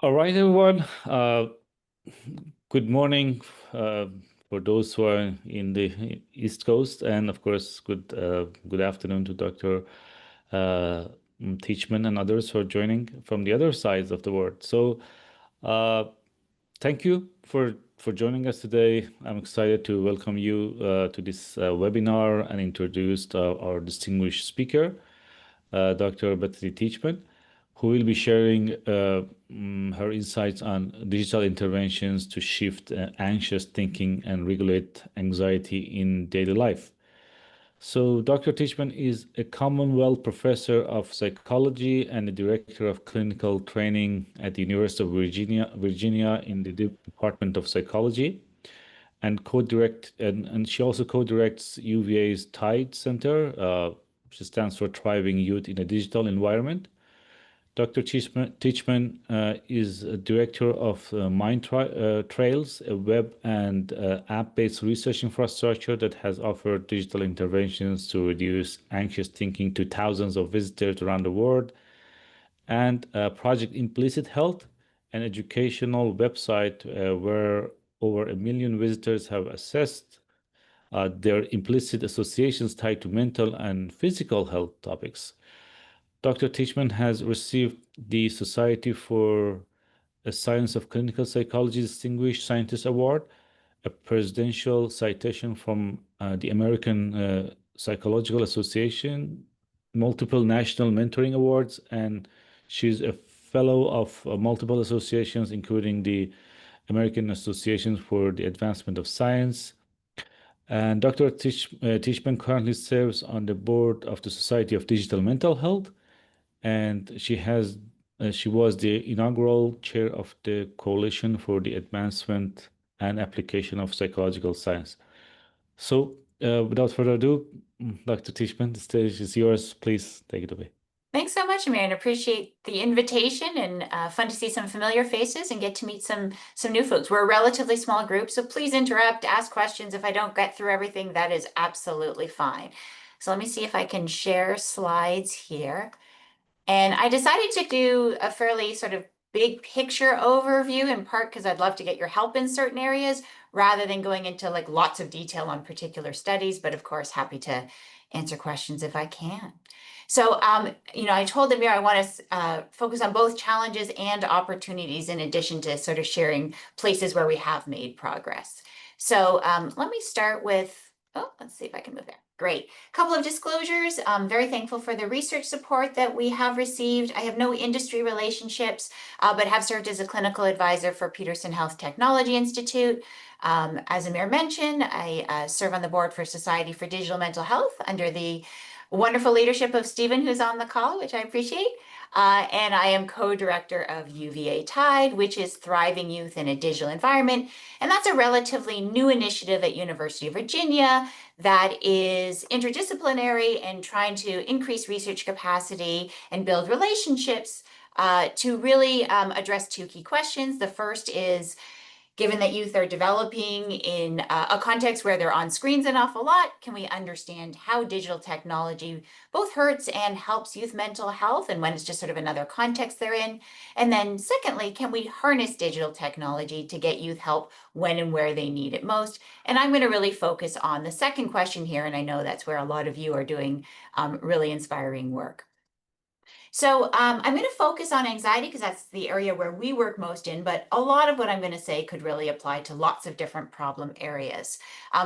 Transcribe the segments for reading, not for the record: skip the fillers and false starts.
All right, everyone. Good morning for those who are in the East Coast, and of course, good afternoon to Dr. Teachman and others who are joining from the other sides of the world. So, uh, thank you for joining us today. I'm excited to welcome you to this webinar and introduce our distinguished speaker, Dr. Bethany Teachman, who will be sharing her insights on digital interventions to shift anxious thinking and regulate anxiety in daily life. So, Dr. Teachman is a Commonwealth professor of psychology and the director of clinical training at the University of Virginia in the Department of Psychology, and she also co-directs UVA's TYDE Center, which stands for Thriving Youth in a Digital Environment. Dr. Teachman is a director of MindTrails, a web and app-based research infrastructure that has offered digital interventions to reduce anxious thinking to thousands of visitors around the world, and Project Implicit Health, an educational website where over 1 million visitors have assessed their implicit associations tied to mental and physical health topics. Dr. Teachman has received the Society for a Science of Clinical Psychology Distinguished Scientist Award, a presidential citation from the American Psychological Association, multiple national mentoring awards, and she's a fellow of multiple associations, including the American Association for the Advancement of Science. And Dr. Teachman currently serves on the board of the Society of Digital Mental Health, and she was the inaugural chair of the Coalition for the Advancement and Application of Psychological Science. So, without further ado, Dr. Teachman, the stage is yours. Please take it away. Thanks so much, Amir, and appreciate the invitation, and fun to see some familiar faces and get to meet some new folks. We're a relatively small group, so please interrupt, ask questions. If I don't get through everything, that is absolutely fine. So let me see if I can share slides here. And I decided to do a fairly sort of big picture overview, in part because I'd love to get your help in certain areas rather than going into like lots of detail on particular studies, but of course, happy to answer questions if I can. So, I told Amir I want to focus on both challenges and opportunities in addition to sort of sharing places where we have made progress. So let me start with, let's see if I can move there. Great. A couple of disclosures. I'm very thankful for the research support that we have received. I have no industry relationships, but have served as a clinical advisor for Peterson Health Technology Institute. As Amir mentioned, I serve on the board for Society for Digital Mental Health under the wonderful leadership of Stephen, who's on the call, which I appreciate. And I am co-director of UVA TYDE, which is Thriving Youth in a Digital Environment. And that's a relatively new initiative at University of Virginia that is interdisciplinary and trying to increase research capacity and build relationships to really address two key questions. The first is, given that youth are developing in a context where they're on screens an awful lot, can we understand how digital technology both hurts and helps youth mental health, and when it's just sort of another context they're in? And then secondly, can we harness digital technology to get youth help when and where they need it most? And I'm going to really focus on the second question here, and I know that's where a lot of you are doing really inspiring work. So I'm going to focus on anxiety because that's the area where we work most in, but a lot of what I'm going to say could really apply to lots of different problem areas.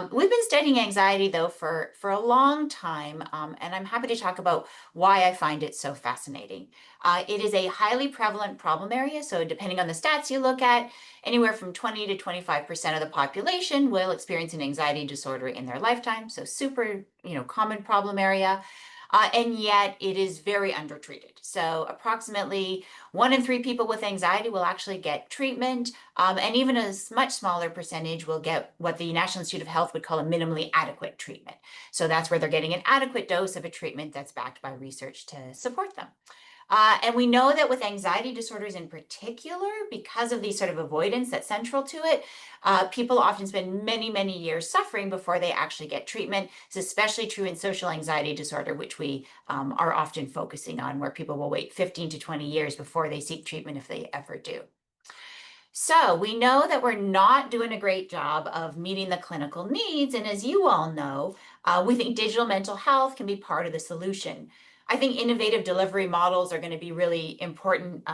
We've been studying anxiety, though, for a long time, and I'm happy to talk about why I find it so fascinating. It is a highly prevalent problem area, so depending on the stats you look at, anywhere from 20 to 25% of the population will experience an anxiety disorder in their lifetime, so super, common problem area. And yet it is very undertreated. So approximately 1 in 3 people with anxiety will actually get treatment, and even a much smaller percentage will get what the National Institute of Health would call a minimally adequate treatment. So that's where they're getting an adequate dose of a treatment that's backed by research to support them. And we know that with anxiety disorders in particular, because of the sort of avoidance that's central to it, people often spend many, many years suffering before they actually get treatment. It's especially true in social anxiety disorder, which we are often focusing on, where people will wait 15 to 20 years before they seek treatment if they ever do. So we know that we're not doing a great job of meeting the clinical needs. And as you all know, we think digital mental health can be part of the solution. I think innovative delivery models are going to be really important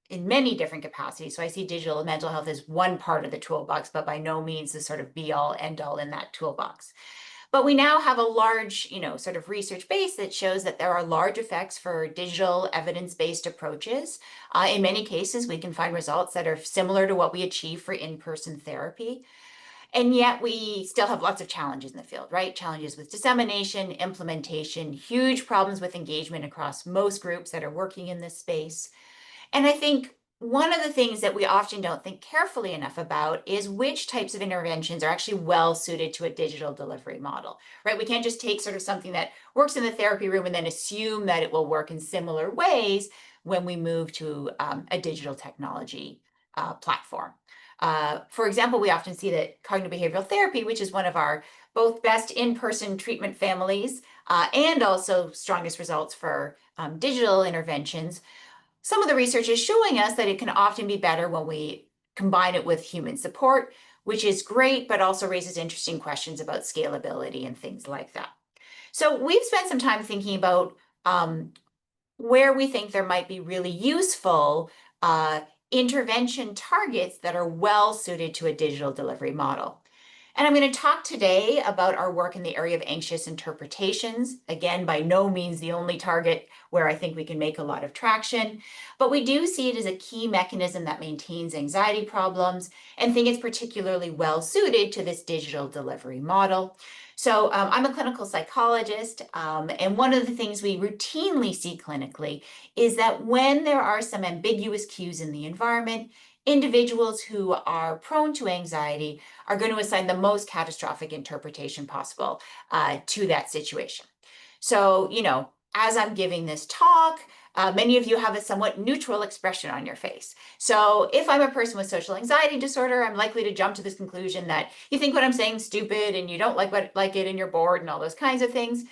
in many different capacities. So I see digital mental health as one part of the toolbox, but by no means the sort of be all end all in that toolbox. But we now have a large, sort of research base that shows that there are large effects for digital evidence-based approaches. In many cases, we can find results that are similar to what we achieve for in-person therapy. And yet we still have lots of challenges in the field, right? Challenges with dissemination, implementation, huge problems with engagement across most groups that are working in this space. And I think one of the things that we often don't think carefully enough about is which types of interventions are actually well suited to a digital delivery model, right? We can't just take sort of something that works in the therapy room and then assume that it will work in similar ways when we move to a digital technology platform. For example, we often see that cognitive behavioral therapy, which is one of our both best in-person treatment families and also strongest results for digital interventions, some of the research is showing us that it can often be better when we combine it with human support, which is great, but also raises interesting questions about scalability and things like that. So we've spent some time thinking about where we think there might be really useful intervention targets that are well suited to a digital delivery model. And I'm going to talk today about our work in the area of anxious interpretations. Again, by no means the only target where I think we can make a lot of traction, but we do see it as a key mechanism that maintains anxiety problems and think it's particularly well suited to this digital delivery model. So I'm a clinical psychologist, and one of the things we routinely see clinically is that when there are some ambiguous cues in the environment, individuals who are prone to anxiety are going to assign the most catastrophic interpretation possible to that situation. So, as I'm giving this talk, many of you have a somewhat neutral expression on your face. So if I'm a person with social anxiety disorder, I'm likely to jump to this conclusion that you think what I'm saying is stupid and you don't like it and you're bored and all those kinds of things.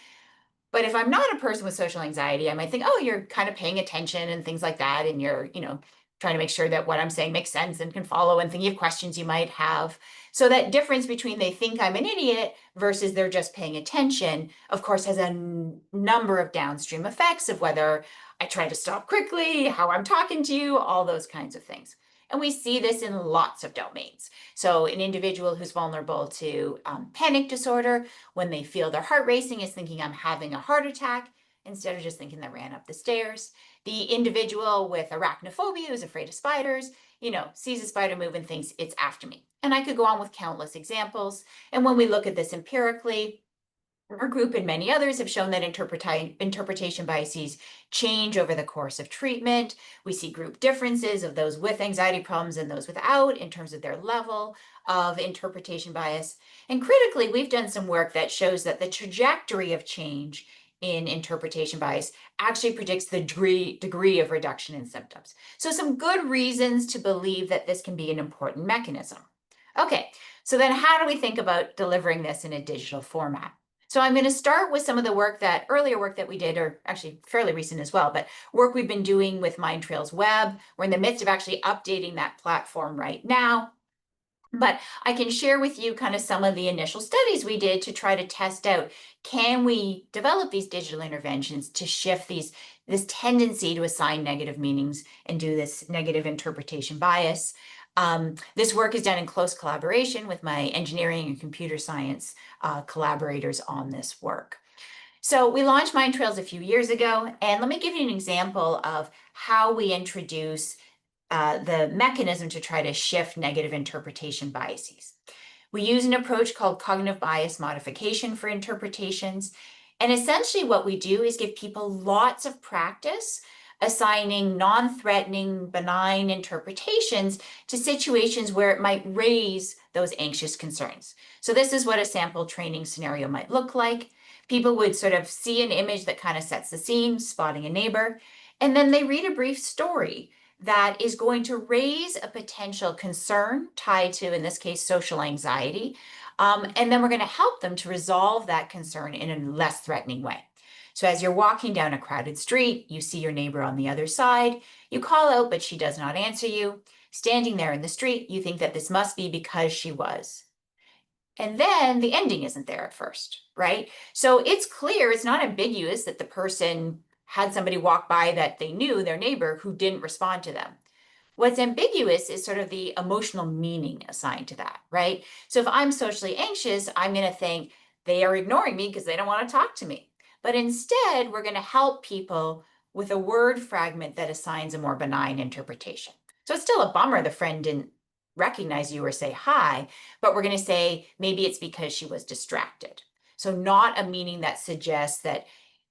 But if I'm not a person with social anxiety, I might think, oh, you're kind of paying attention and things like that. And you're, trying to make sure that what I'm saying makes sense and can follow and thinking of questions you might have. So that difference between they think I'm an idiot versus they're just paying attention, of course, has a number of downstream effects of whether I try to stop quickly, how I'm talking to you, all those kinds of things. And we see this in lots of domains. So an individual who's vulnerable to panic disorder, when they feel their heart racing, is thinking I'm having a heart attack instead of just thinking they ran up the stairs. The individual with arachnophobia who's afraid of spiders, sees a spider move and thinks it's after me. And I could go on with countless examples. And when we look at this empirically, our group and many others have shown that interpretation biases change over the course of treatment. We see group differences of those with anxiety problems and those without in terms of their level of interpretation bias. And critically, we've done some work that shows that the trajectory of change in interpretation bias actually predicts the degree of reduction in symptoms. So some good reasons to believe that this can be an important mechanism. Okay, so then how do we think about delivering this in a digital format? So I'm going to start with some of the earlier work that we did, or actually fairly recent as well, but work we've been doing with MindTrails Web. We're in the midst of actually updating that platform right now. But I can share with you kind of some of the initial studies we did to try to test out, can we develop these digital interventions to shift this tendency to assign negative meanings and do this negative interpretation bias? This work is done in close collaboration with my engineering and computer science collaborators on this work. So we launched MindTrails a few years ago, and let me give you an example of how we introduce the mechanism to try to shift negative interpretation biases. We use an approach called cognitive bias modification for interpretations. And essentially what we do is give people lots of practice assigning non-threatening, benign interpretations to situations where it might raise those anxious concerns. So this is what a sample training scenario might look like. People would sort of see an image that kind of sets the scene, spotting a neighbor, and then they read a brief story that is going to raise a potential concern tied to, in this case, social anxiety. And then we're going to help them to resolve that concern in a less threatening way. So as you're walking down a crowded street, you see your neighbor on the other side, you call out, but she does not answer you. Standing there in the street, you think that this must be because she was. And then the ending isn't there at first, right? So it's clear, it's not ambiguous that the person had somebody walk by that they knew, their neighbor, who didn't respond to them. What's ambiguous is sort of the emotional meaning assigned to that, right? So if I'm socially anxious, I'm going to think they are ignoring me because they don't want to talk to me. But instead, we're going to help people with a word fragment that assigns a more benign interpretation. So it's still a bummer the friend didn't recognize you or say hi, but we're going to say maybe it's because she was distracted. So not a meaning that suggests that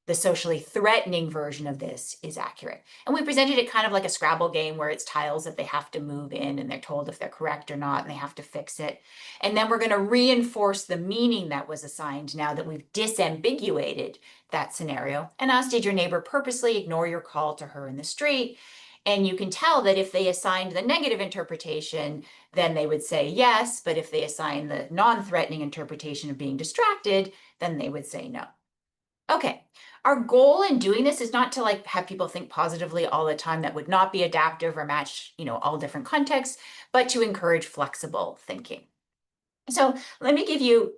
the socially threatening version of this is accurate. And we presented it kind of like a Scrabble game where it's tiles that they have to move in and they're told if they're correct or not and they have to fix it. And then we're going to reinforce the meaning that was assigned now that we've disambiguated that scenario and asked, did your neighbor purposely ignore your call to her in the street? And you can tell that if they assigned the negative interpretation, then they would say yes. But if they assign the non-threatening interpretation of being distracted, then they would say no. Okay, our goal in doing this is not to like have people think positively all the time. That would not be adaptive or match, all different contexts, but to encourage flexible thinking. So let me give you,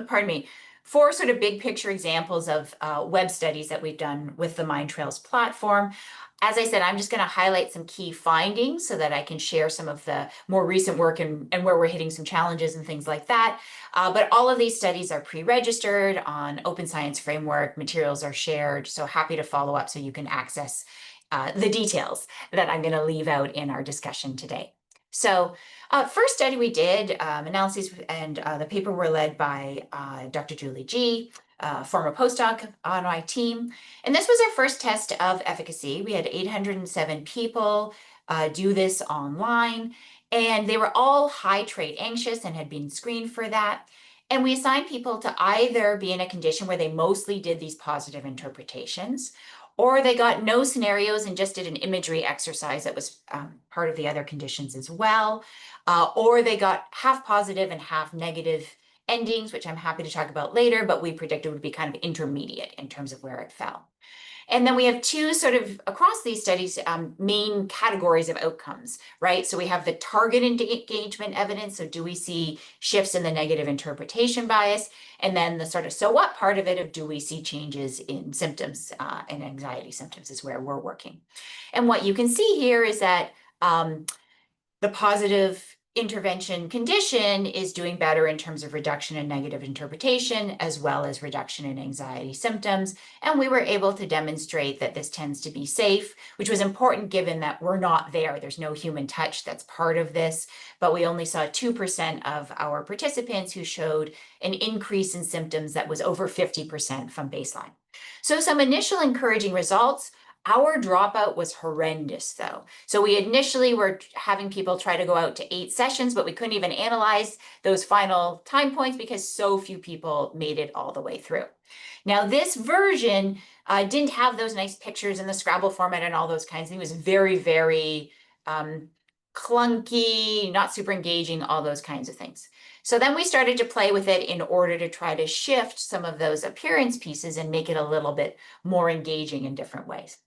pardon me, 4 sort of big picture examples of web studies that we've done with the MindTrails platform. As I said, I'm just going to highlight some key findings so that I can share some of the more recent work and where we're hitting some challenges and things like that. But all of these studies are pre-registered on Open Science Framework. Materials are shared, so happy to follow up so you can access the details that I'm going to leave out in our discussion today. So first study we did, analyses, and the paper were led by Dr. Julie G., former postdoc on my team. And this was our first test of efficacy. We had 807 people do this online, and they were all high trait anxious and had been screened for that. And we assigned people to either be in a condition where they mostly did these positive interpretations, or they got no scenarios and just did an imagery exercise that was part of the other conditions as well, or they got half positive and half negative endings, which I'm happy to talk about later, but we predicted would be kind of intermediate in terms of where it fell. And then we have 2 sort of across these studies, main categories of outcomes, right? So we have the target engagement evidence. So do we see shifts in the negative interpretation bias? And then the sort of so what part of it of do we see changes in symptoms and anxiety symptoms is where we're working. And what you can see here is that the positive intervention condition is doing better in terms of reduction in negative interpretation, as well as reduction in anxiety symptoms. And we were able to demonstrate that this tends to be safe, which was important given that we're not there. There's no human touch that's part of this, but we only saw 2% of our participants who showed an increase in symptoms that was over 50% from baseline. So some initial encouraging results. Our dropout was horrendous though. So we initially were having people try to go out to 8 sessions, but we couldn't even analyze those final time points because so few people made it all the way through. Now this version didn't have those nice pictures in the Scrabble format and all those kinds of things. It was very, very clunky, not super engaging, all those kinds of things. So then we started to play with it in order to try to shift some of those appearance pieces and make it a little bit more engaging in different ways.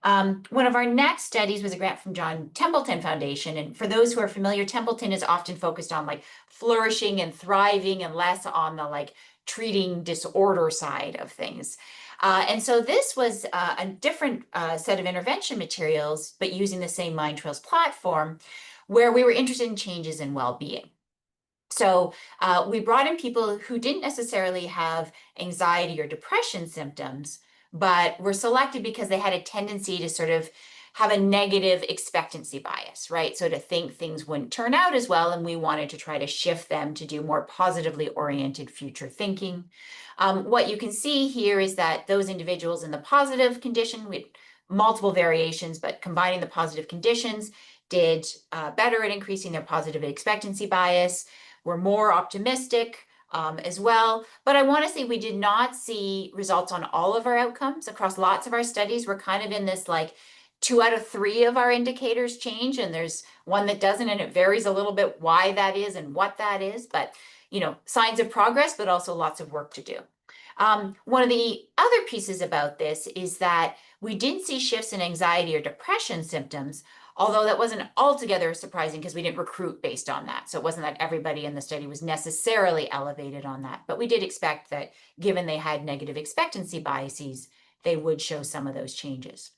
One of our next studies was a grant from John Templeton Foundation. And for those who are familiar, Templeton is often focused on like flourishing and thriving and less on the like treating disorder side of things. And so this was a different set of intervention materials, but using the same MindTrails platform where we were interested in changes in well-being. So we brought in people who didn't necessarily have anxiety or depression symptoms, but were selected because they had a tendency to sort of have a negative expectancy bias, right? So to think things wouldn't turn out as well, and we wanted to try to shift them to do more positively oriented future thinking. What you can see here is that those individuals in the positive condition with multiple variations, but combining the positive conditions did better at increasing their positive expectancy bias, were more optimistic, as well. But I want to say we did not see results on all of our outcomes across lots of our studies. We're kind of in this like 2 out of 3 of our indicators change, and there's one that doesn't, and it varies a little bit why that is and what that is. But, signs of progress, but also lots of work to do. One of the other pieces about this is that we didn't see shifts in anxiety or depression symptoms, although that wasn't altogether surprising because we didn't recruit based on that. So it wasn't that everybody in the study was necessarily elevated on that, but we did expect that given they had negative expectancy biases, they would show some of those changes.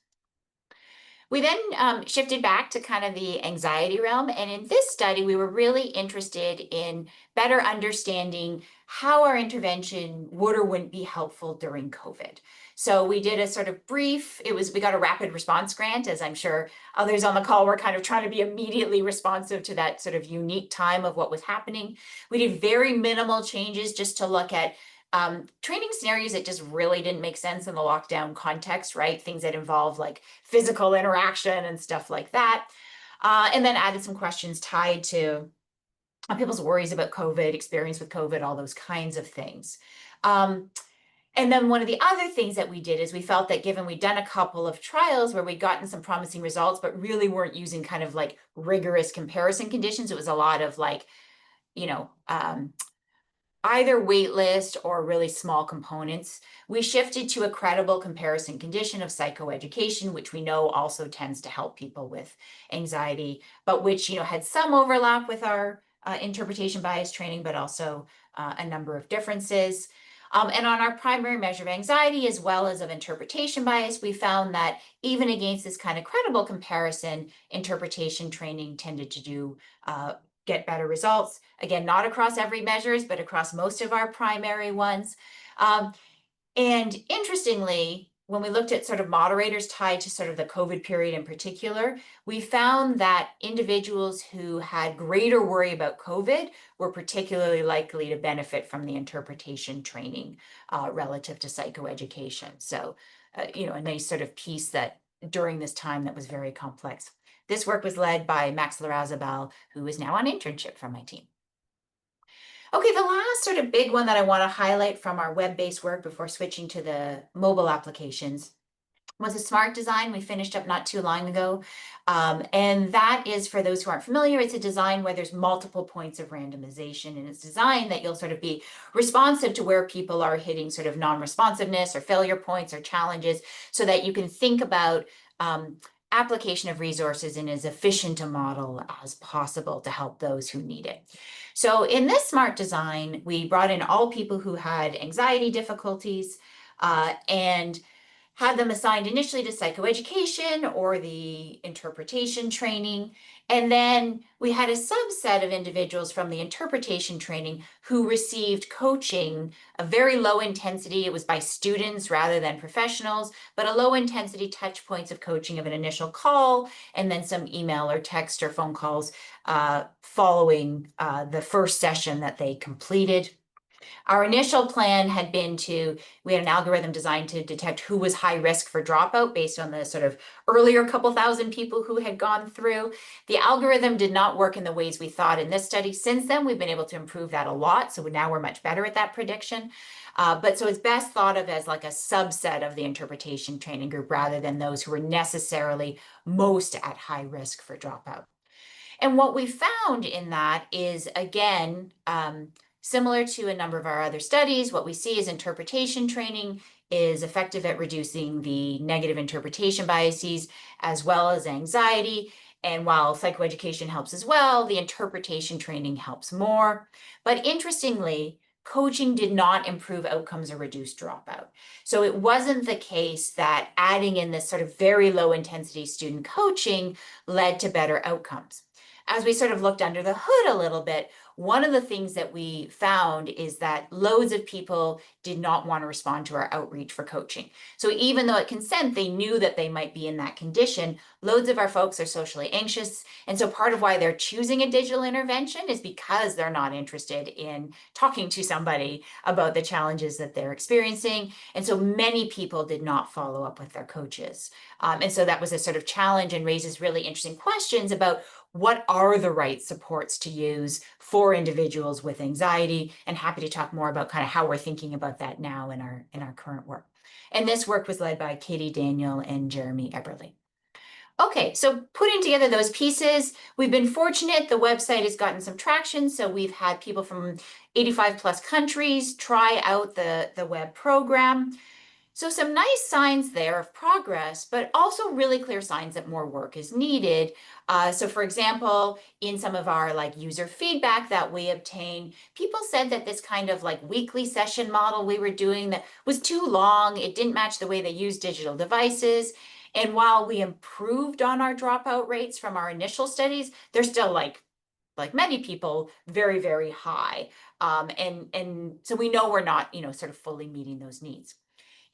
We then shifted back to kind of the anxiety realm. And in this study, we were really interested in better understanding how our intervention would or wouldn't be helpful during COVID. So we did a sort of brief, we got a rapid response grant, as I'm sure others on the call were kind of trying to be immediately responsive to that sort of unique time of what was happening. We did very minimal changes just to look at training scenarios that just really didn't make sense in the lockdown context, right? Things that involve like physical interaction and stuff like that. And then added some questions tied to people's worries about COVID, experience with COVID, all those kinds of things. And then one of the other things that we did is we felt that given we'd done a couple of trials where we'd gotten some promising results, but really weren't using kind of like rigorous comparison conditions. It was a lot of like, you know, either waitlist or really small components. We shifted to a credible comparison condition of psychoeducation, which we know also tends to help people with anxiety, but which, had some overlap with our interpretation bias training, but also a number of differences. And on our primary measure of anxiety, as well as of interpretation bias, we found that even against this kind of credible comparison, interpretation training tended to get better results. Again, not across every measures, but across most of our primary ones. And interestingly, when we looked at sort of moderators tied to sort of the COVID period in particular, we found that individuals who had greater worry about COVID were particularly likely to benefit from the interpretation training relative to psychoeducation. So, a nice sort of piece that during this time that was very complex. This work was led by Max Larrazabal, who is now on internship from my team. Okay, the last sort of big one that I want to highlight from our web-based work before switching to the mobile applications was a smart design we finished up not too long ago. And that is, for those who aren't familiar, it's a design where there's multiple points of randomization, and it's designed that you'll sort of be responsive to where people are hitting sort of non-responsiveness or failure points or challenges, so that you can think about application of resources in as efficient a model as possible to help those who need it. So in this smart design, we brought in all people who had anxiety difficulties and had them assigned initially to psychoeducation or the interpretation training. And then we had a subset of individuals from the interpretation training who received coaching, a very low intensity. It was by students rather than professionals, but a low intensity touch points of coaching of an initial call, and then some email or text or phone calls following the first session that they completed. Our initial plan had been we had an algorithm designed to detect who was high risk for dropout based on the sort of earlier couple thousand people who had gone through. The algorithm did not work in the ways we thought in this study. Since then, we've been able to improve that a lot. So now we're much better at that prediction. But so it's best thought of as like a subset of the interpretation training group rather than those who were necessarily most at high risk for dropout. And what we found in that is, again, similar to a number of our other studies, what we see is interpretation training is effective at reducing the negative interpretation biases as well as anxiety. And while psychoeducation helps as well, the interpretation training helps more. But interestingly, coaching did not improve outcomes or reduce dropout. So it wasn't the case that adding in this sort of very low intensity student coaching led to better outcomes. As we sort of looked under the hood a little bit, one of the things that we found is that loads of people did not want to respond to our outreach for coaching. So even though at consent, they knew that they might be in that condition, loads of our folks are socially anxious. And so part of why they're choosing a digital intervention is because they're not interested in talking to somebody about the challenges that they're experiencing. And so many people did not follow up with their coaches. And so that was a sort of challenge and raises really interesting questions about what are the right supports to use for individuals with anxiety, and happy to talk more about kind of how we're thinking about that now in our current work. And this work was led by Katie Daniel and Jeremy Eberly. Okay, so putting together those pieces, we've been fortunate. The website has gotten some traction. So we've had people from 85 plus countries try out the web program. So some nice signs there of progress, but also really clear signs that more work is needed. So for example, in some of our like user feedback that we obtain, people said that this kind of like weekly session model we were doing that was too long. It didn't match the way they use digital devices. And while we improved on our dropout rates from our initial studies, they're still like many people, very, very high. And so we know we're not, sort of fully meeting those needs.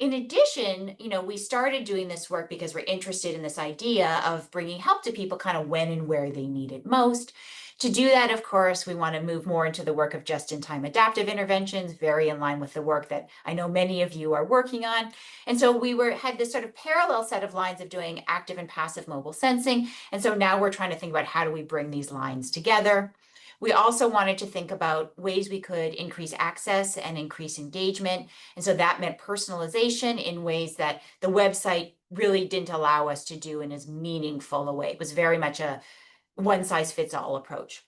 In addition, we started doing this work because we're interested in this idea of bringing help to people kind of when and where they need it most. To do that, of course, we want to move more into the work of just-in-time adaptive interventions, very in line with the work that I know many of you are working on. And so we had this sort of parallel set of lines of doing active and passive mobile sensing. And so now we're trying to think about how do we bring these lines together. We also wanted to think about ways we could increase access and increase engagement. And so that meant personalization in ways that the website really didn't allow us to do in as meaningful a way. It was very much a one-size-fits-all approach.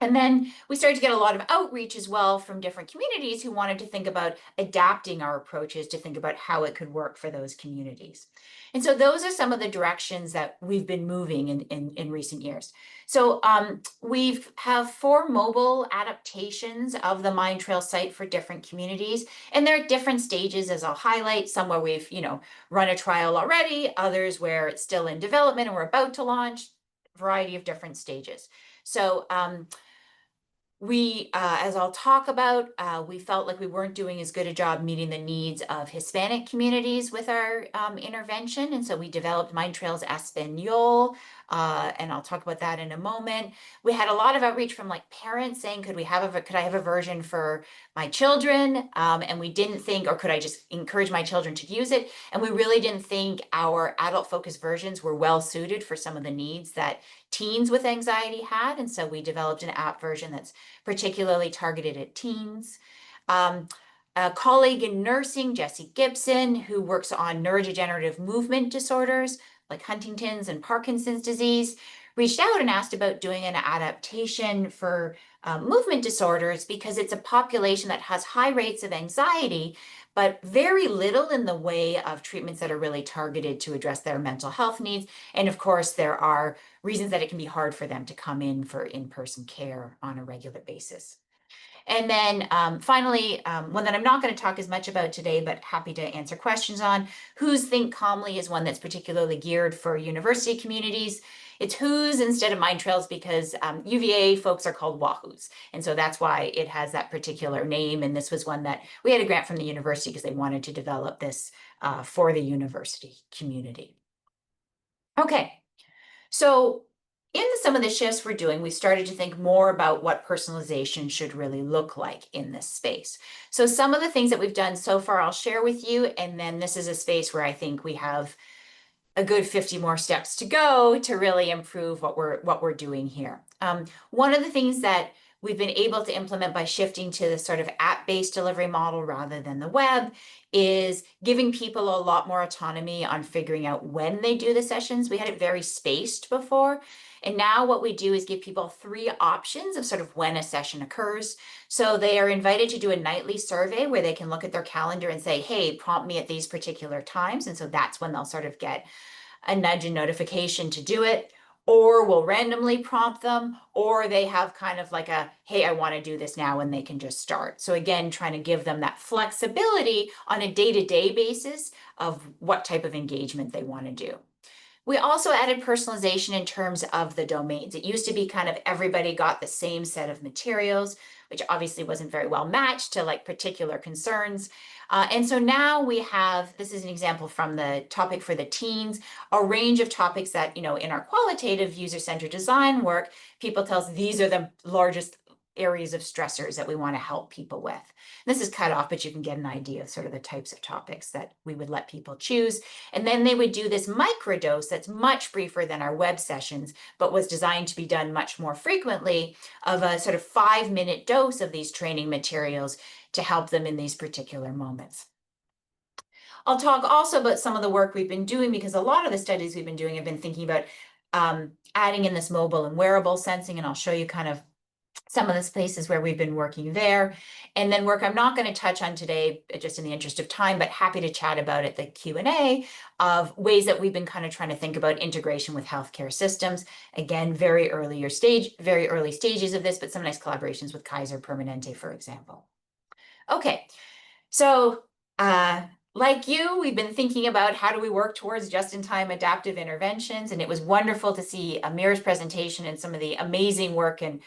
And then we started to get a lot of outreach as well from different communities who wanted to think about adapting our approaches to think about how it could work for those communities. And so those are some of the directions that we've been moving in recent years. So we have 4 mobile adaptations of the MindTrails site for different communities. And they're at different stages, as I'll highlight, some where we've run a trial already, others where it's still in development and we're about to launch, variety of different stages. So as I'll talk about, we felt like we weren't doing as good a job meeting the needs of Hispanic communities with our intervention. And so we developed MindTrails Espanol, and I'll talk about that in a moment. We had a lot of outreach from like parents saying, could I have a version for my children? And we didn't think, or could I just encourage my children to use it? And we really didn't think our adult focused versions were well suited for some of the needs that teens with anxiety had. And so we developed an app version that's particularly targeted at teens. A colleague in nursing, Jessie Gibson, who works on neurodegenerative movement disorders like Huntington's and Parkinson's disease, reached out and asked about doing an adaptation for movement disorders because it's a population that has high rates of anxiety, but very little in the way of treatments that are really targeted to address their mental health needs. And of course, there are reasons that it can be hard for them to come in for in-person care on a regular basis. And then finally, one that I'm not going to talk as much about today, but happy to answer questions on, Who's Think Calmly is one that's particularly geared for university communities. It's Who's instead of MindTrails because UVA folks are called Wahoos. And so that's why it has that particular name. And this was one that we had a grant from the university because they wanted to develop this for the university community. Okay, so in some of the shifts we're doing, we started to think more about what personalization should really look like in this space. So some of the things that we've done so far, I'll share with you. And then this is a space where I think we have a good 50 more steps to go to really improve what we're doing here. One of the things that we've been able to implement by shifting to the sort of app-based delivery model rather than the web is giving people a lot more autonomy on figuring out when they do the sessions. We had it very spaced before. And now what we do is give people 3 options of sort of when a session occurs. So they are invited to do a nightly survey where they can look at their calendar and say, hey, prompt me at these particular times. And so that's when they'll sort of get a nudge and notification to do it, or we'll randomly prompt them, or they have kind of like a, hey, I want to do this now, and they can just start. So again, trying to give them that flexibility on a day-to-day basis of what type of engagement they want to do. We also added personalization in terms of the domains. It used to be kind of everybody got the same set of materials, which obviously wasn't very well matched to like particular concerns. And so now we have, this is an example from the topic for the teens, a range of topics that, in our qualitative user-centered design work, people tell us these are the largest areas of stressors that we want to help people with. This is cut off, but you can get an idea of sort of the types of topics that we would let people choose. And then they would do this microdose that's much briefer than our web sessions, but was designed to be done much more frequently, of a sort of 5-minute dose of these training materials to help them in these particular moments. I'll talk also about some of the work we've been doing, because a lot of the studies we've been doing have been thinking about adding in this mobile and wearable sensing, and I'll show you kind of some of the places where we've been working there. And then work I'm not going to touch on today, just in the interest of time, but happy to chat about at the Q&A, of ways that we've been kind of trying to think about integration with healthcare systems. Again, very early stages of this, but some nice collaborations with Kaiser Permanente, for example. Okay, so like you, we've been thinking about how do we work towards just-in-time adaptive interventions, and it was wonderful to see Amir's presentation and some of the amazing work and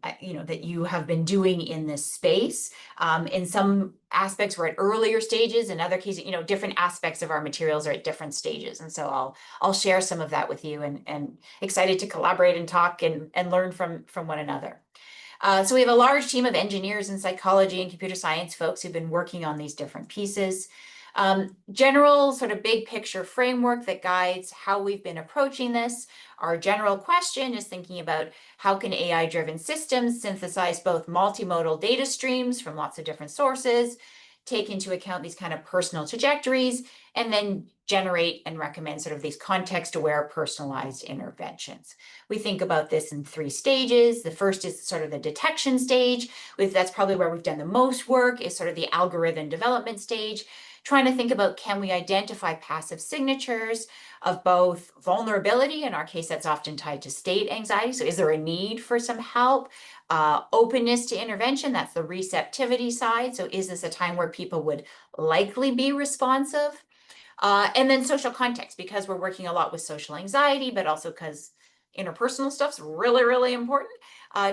that you have been doing in this space. In some aspects, we're at earlier stages. In other cases, different aspects of our materials are at different stages, and so I'll share some of that with you, and excited to collaborate and talk and learn from one another. So we have a large team of engineers and psychology and computer science folks who've been working on these different pieces. General sort of big picture framework that guides how we've been approaching this. Our general question is thinking about how can AI-driven systems synthesize both multimodal data streams from lots of different sources, take into account these kind of personal trajectories, and then generate and recommend sort of these context-aware personalized interventions. We think about this in 3 stages. The first is sort of the detection stage. That's probably where we've done the most work, is sort of the algorithm development stage, trying to think about, can we identify passive signatures of both vulnerability, in our case that's often tied to state anxiety, so is there a need for some help? Openness to intervention, that's the receptivity side, so is this a time where people would likely be responsive? And then social context, because we're working a lot with social anxiety, but also because interpersonal stuff's really, really important.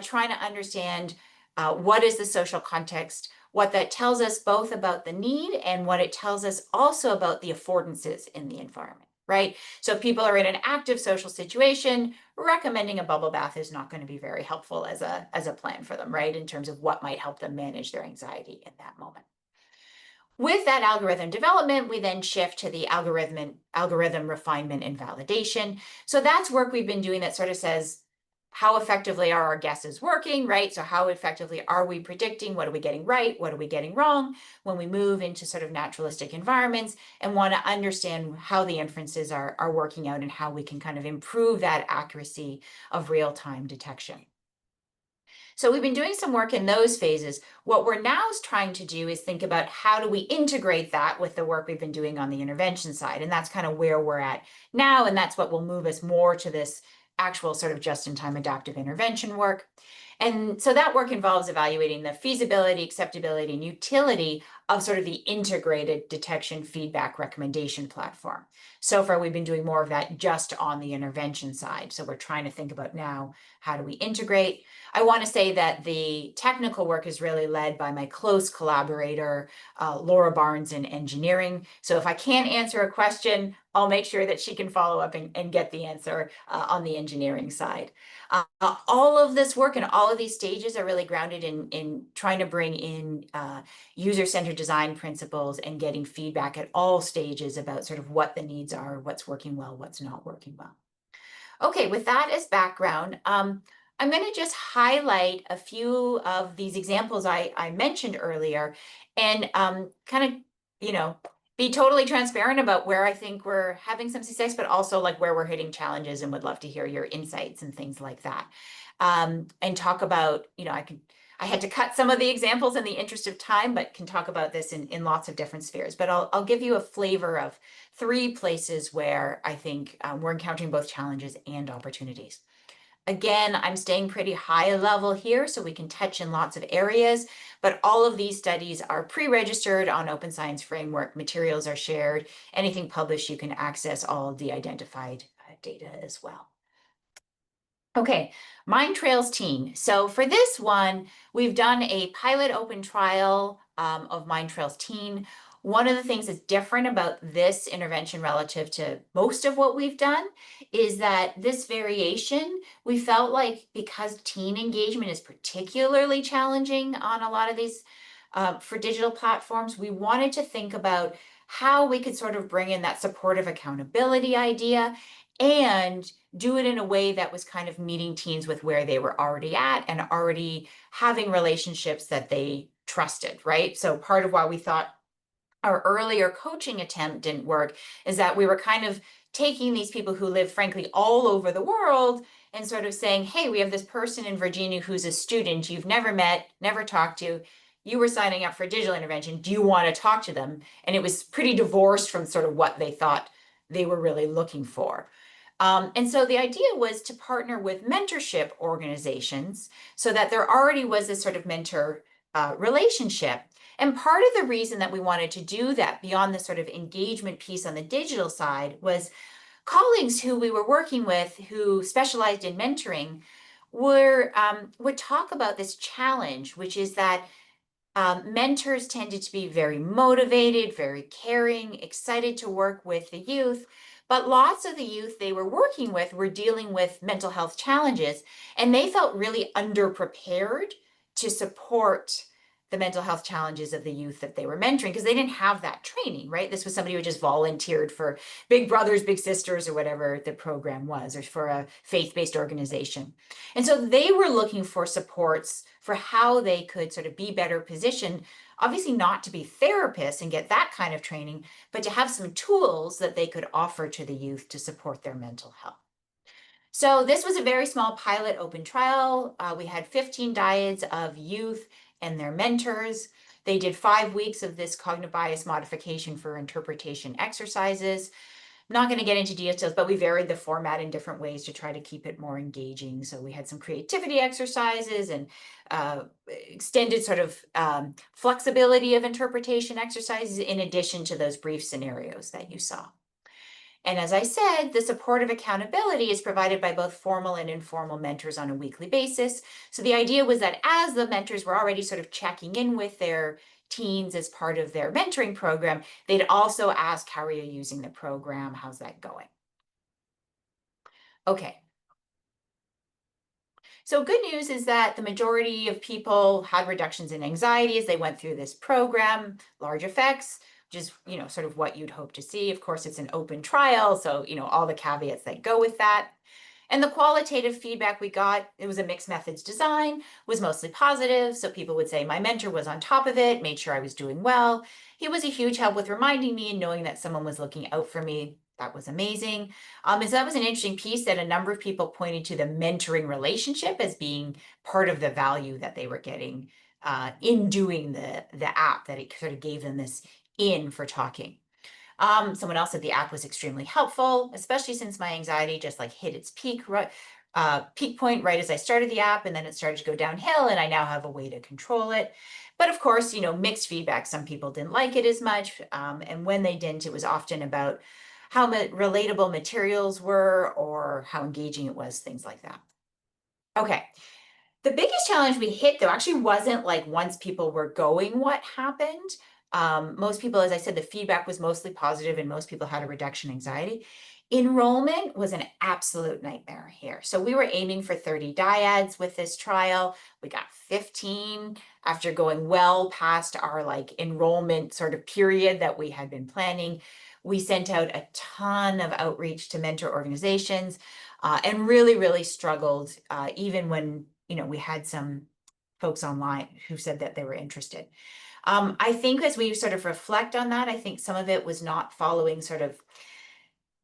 Trying to understand what is the social context, what that tells us both about the need and what it tells us also about the affordances in the environment, right? So if people are in an active social situation, recommending a bubble bath is not going to be very helpful as a plan for them, right? In terms of what might help them manage their anxiety in that moment. With that algorithm development, we then shift to the algorithm refinement and validation. So that's work we've been doing that sort of says, how effectively are our guesses working, right? So how effectively are we predicting? What are we getting right? What are we getting wrong when we move into sort of naturalistic environments, and want to understand how the inferences are working out and how we can kind of improve that accuracy of real-time detection. So we've been doing some work in those phases. What we're now trying to do is think about how do we integrate that with the work we've been doing on the intervention side. And that's kind of where we're at now. And that's what will move us more to this actual sort of just-in-time adaptive intervention work. And so that work involves evaluating the feasibility, acceptability, and utility of sort of the integrated detection feedback recommendation platform. So far, we've been doing more of that just on the intervention side. So we're trying to think about now, how do we integrate? I want to say that the technical work is really led by my close collaborator, Laura Barnes, in engineering. So if I can't answer a question, I'll make sure that she can follow up and get the answer on the engineering side. All of this work and all of these stages are really grounded in trying to bring in user-centered design principles and getting feedback at all stages about sort of what the needs are, what's working well, what's not working well. Okay, with that as background, I'm going to just highlight a few of these examples I mentioned earlier, and kind of, be totally transparent about where I think we're having some success, but also like where we're hitting challenges, and would love to hear your insights and things like that. And talk about, I had to cut some of the examples in the interest of time, but can talk about this in lots of different spheres. But I'll give you a flavor of 3 places where I think we're encountering both challenges and opportunities. Again, I'm staying pretty high level here so we can touch in lots of areas, but all of these studies are pre-registered on Open Science Framework. Materials are shared. Anything published, you can access all de-identified data as well. Okay, MindTrails Teen. So for this one, we've done a pilot open trial of MindTrails Teen. One of the things that's different about this intervention relative to most of what we've done is that this variation, we felt like, because teen engagement is particularly challenging on a lot of these for digital platforms, we wanted to think about how we could sort of bring in that supportive accountability idea and do it in a way that was kind of meeting teens with where they were already at and already having relationships that they trusted, right? So part of why we thought our earlier coaching attempt didn't work is that we were kind of taking these people who live, frankly, all over the world and sort of saying, hey, we have this person in Virginia who's a student you've never met, never talked to. You were signing up for digital intervention. Do you want to talk to them? And it was pretty divorced from sort of what they thought they were really looking for. And so the idea was to partner with mentorship organizations so that there already was this sort of mentor relationship. And part of the reason that we wanted to do that beyond the sort of engagement piece on the digital side was colleagues who we were working with who specialized in mentoring would talk about this challenge, which is that mentors tended to be very motivated, very caring, excited to work with the youth. But lots of the youth they were working with were dealing with mental health challenges, and they felt really underprepared to support the mental health challenges of the youth that they were mentoring because they didn't have that training, right? This was somebody who just volunteered for Big Brothers, Big Sisters, or whatever the program was, or for a faith-based organization. And so they were looking for supports for how they could sort of be better positioned, obviously not to be therapists and get that kind of training, but to have some tools that they could offer to the youth to support their mental health. So this was a very small pilot open trial. We had 15 dyads of youth and their mentors. They did 5 weeks of this cognitive bias modification for interpretation exercises. I'm not going to get into details, but we varied the format in different ways to try to keep it more engaging. So we had some creativity exercises and extended sort of flexibility of interpretation exercises in addition to those brief scenarios that you saw. And as I said, the support of accountability is provided by both formal and informal mentors on a weekly basis. So the idea was that as the mentors were already sort of checking in with their teens as part of their mentoring program, they'd also ask, how are you using the program? How's that going? Okay. So good news is that the majority of people had reductions in anxiety as they went through this program, large effects, which is, sort of what you'd hope to see. Of course, it's an open trial, so, all the caveats that go with that. And the qualitative feedback we got, it was a mixed methods design, was mostly positive. So people would say, my mentor was on top of it, made sure I was doing well. He was a huge help with reminding me and knowing that someone was looking out for me. That was amazing. And so that was an interesting piece that a number of people pointed to the mentoring relationship as being part of the value that they were getting in doing the app, that it sort of gave them this in for talking. Someone else said the app was extremely helpful, especially since my anxiety just like hit its peak point right as I started the app, and then it started to go downhill, and I now have a way to control it. But of course, mixed feedback. Some people didn't like it as much, and when they didn't, it was often about how relatable materials were or how engaging it was, things like that. Okay. The biggest challenge we hit, though, actually wasn't like once people were going, what happened. Most people, as I said, the feedback was mostly positive and most people had a reduction in anxiety. Enrollment was an absolute nightmare here. So we were aiming for 30 dyads with this trial. We got 15 after going well past our enrollment sort of period that we had been planning. We sent out a ton of outreach to mentor organizations and really, really struggled even when, we had some folks online who said that they were interested. I think as we sort of reflect on that, I think some of it was not following sort of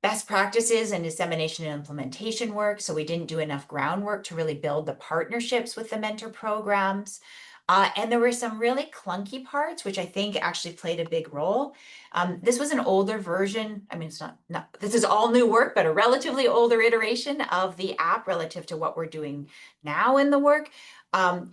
best practices and dissemination and implementation work. So we didn't do enough groundwork to really build the partnerships with the mentor programs. And there were some really clunky parts, which I think actually played a big role. This was an older version. I mean, it's not, this is all new work, but a relatively older iteration of the app relative to what we're doing now in the work. And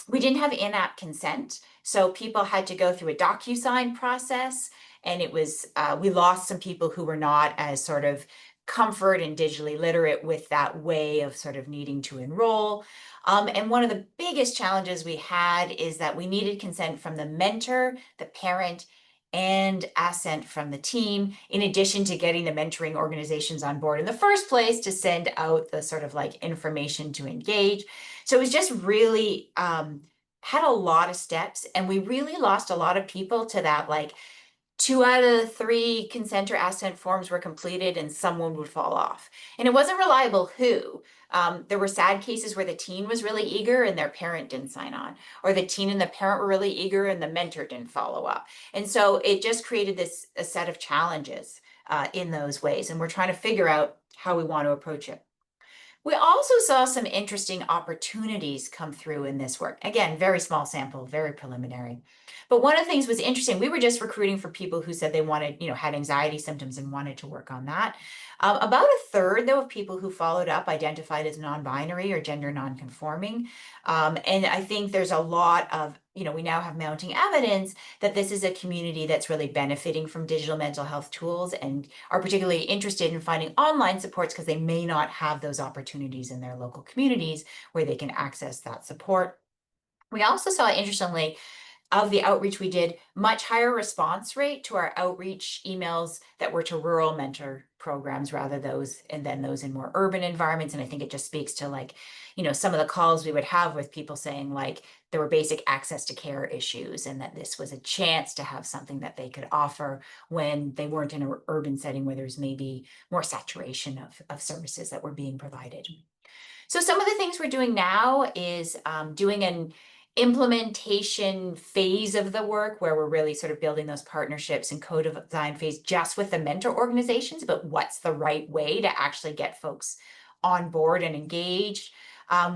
we didn't have in-app consent. So people had to go through a DocuSign process. And it was, we lost some people who were not as sort of comfort and digitally literate with that way of sort of needing to enroll. And one of the biggest challenges we had is that we needed consent from the mentor, the parent, and assent from the team, in addition to getting the mentoring organizations on board in the first place to send out the sort of information to engage. So it was just really, had a lot of steps, and we really lost a lot of people to that 2 out of the 3 consent or assent forms were completed and someone would fall off. And it wasn't reliable who. There were sad cases where the teen was really eager and their parent didn't sign on, or the teen and the parent were really eager and the mentor didn't follow up. And so it just created a set of challenges in those ways. And we're trying to figure out how we want to approach it. We also saw some interesting opportunities come through in this work. Again, very small sample, very preliminary. But one of the things was interesting. We were just recruiting for people who said they wanted, had anxiety symptoms and wanted to work on that. About a third, though, of people who followed up identified as non-binary or gender non-conforming. And I think there's a lot of, we now have mounting evidence that this is a community that's really benefiting from digital mental health tools and are particularly interested in finding online supports because they may not have those opportunities in their local communities where they can access that support. We also saw, interestingly, of the outreach we did, much higher response rate to our outreach emails that were to rural mentor programs rather than those in more urban environments. And I think it just speaks to some of the calls we would have with people saying there were basic access to care issues and that this was a chance to have something that they could offer when they weren't in an urban setting where there's maybe more saturation of services that were being provided. So some of the things we're doing now is doing an implementation phase of the work where we're really sort of building those partnerships and co-design phase just with the mentor organizations, but what's the right way to actually get folks on board and engaged.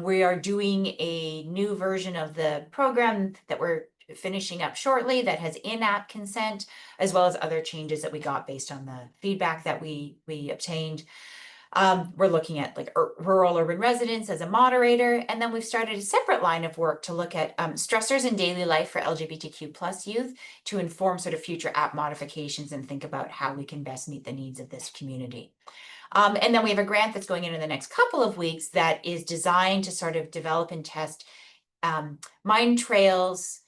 We are doing a new version of the program that we're finishing up shortly that has in-app consent, as well as other changes that we got based on the feedback that we obtained. We're looking at rural urban residents as a moderator, and then we've started a separate line of work to look at stressors in daily life for LGBTQ plus youth to inform sort of future app modifications and think about how we can best meet the needs of this community. And then we have a grant that's going in the next couple of weeks that is designed to sort of develop and test MindTrails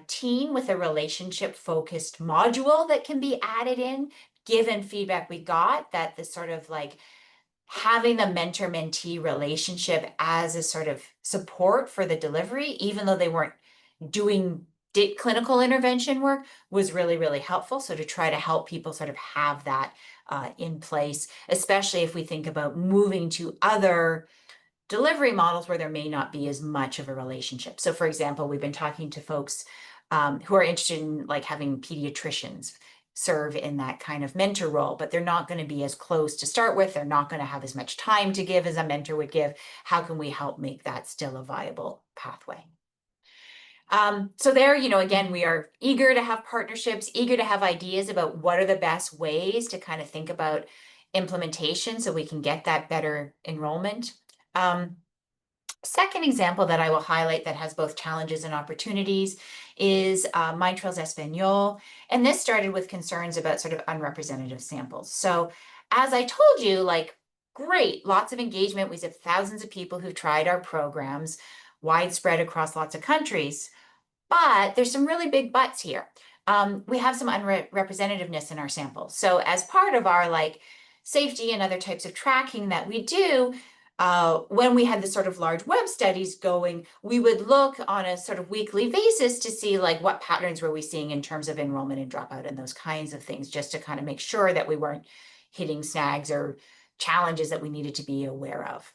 teen with a relationship focused module that can be added in, given feedback we got that the sort of having the mentor-mentee relationship as a sort of support for the delivery, even though they weren't doing clinical intervention work, was really, really helpful. So to try to help people sort of have that in place, especially if we think about moving to other delivery models where there may not be as much of a relationship. So for example, we've been talking to folks who are interested in having pediatricians serve in that kind of mentor role, but they're not going to be as close to start with. They're not going to have as much time to give as a mentor would give. How can we help make that still a viable pathway? So there, again, we are eager to have partnerships, eager to have ideas about what are the best ways to kind of think about implementation so we can get that better enrollment. Second example that I will highlight that has both challenges and opportunities is MindTrails Espanol. And this started with concerns about sort of unrepresentative samples. So as I told you, great, lots of engagement. We have thousands of people who've tried our programs, widespread across lots of countries. But there's some really big buts here. We have some unrepresentativeness in our samples. So as part of our safety and other types of tracking that we do, when we had the sort of large web studies going, we would look on a sort of weekly basis to see what patterns were we seeing in terms of enrollment and dropout and those kinds of things, just to kind of make sure that we weren't hitting snags or challenges that we needed to be aware of.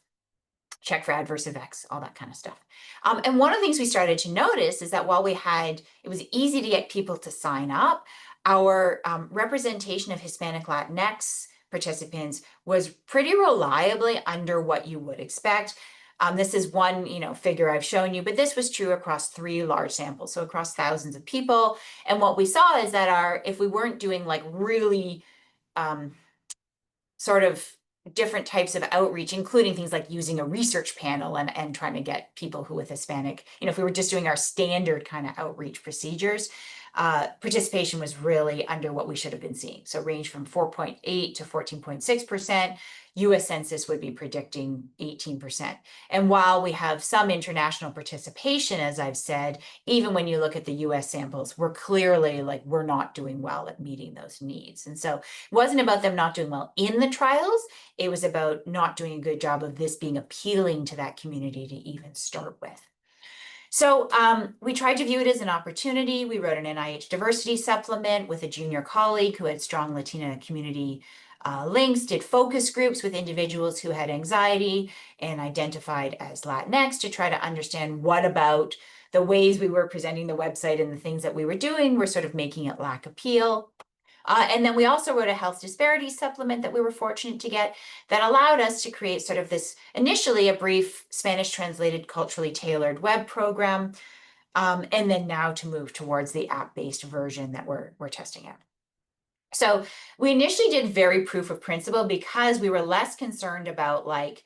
Check for adverse effects, all that kind of stuff. And one of the things we started to notice is that while it was easy to get people to sign up, our representation of Hispanic Latinx participants was pretty reliably under what you would expect. This is one, figure I've shown you, but this was true across 3 large samples, so across thousands of people. And what we saw is that if we weren't doing really sort of different types of outreach, including things like using a research panel and trying to get people who with Hispanic, if we were just doing our standard kind of outreach procedures, participation was really under what we should have been seeing. So range from 4.8 to 14.6%. US Census would be predicting 18%. And while we have some international participation, as I've said, even when you look at the US samples, we're clearly we're not doing well at meeting those needs. And so it wasn't about them not doing well in the trials. It was about not doing a good job of this being appealing to that community to even start with. So we tried to view it as an opportunity. We wrote an NIH diversity supplement with a junior colleague who had strong Latina community links, did focus groups with individuals who had anxiety and identified as Latinx to try to understand what about the ways we were presenting the website and the things that we were doing were sort of making it lack appeal. And then we also wrote a health disparity supplement that we were fortunate to get that allowed us to create sort of this initially a brief Spanish translated culturally tailored web program, and then now to move towards the app-based version that we're testing out. So we initially did very proof of principle because we were less concerned about like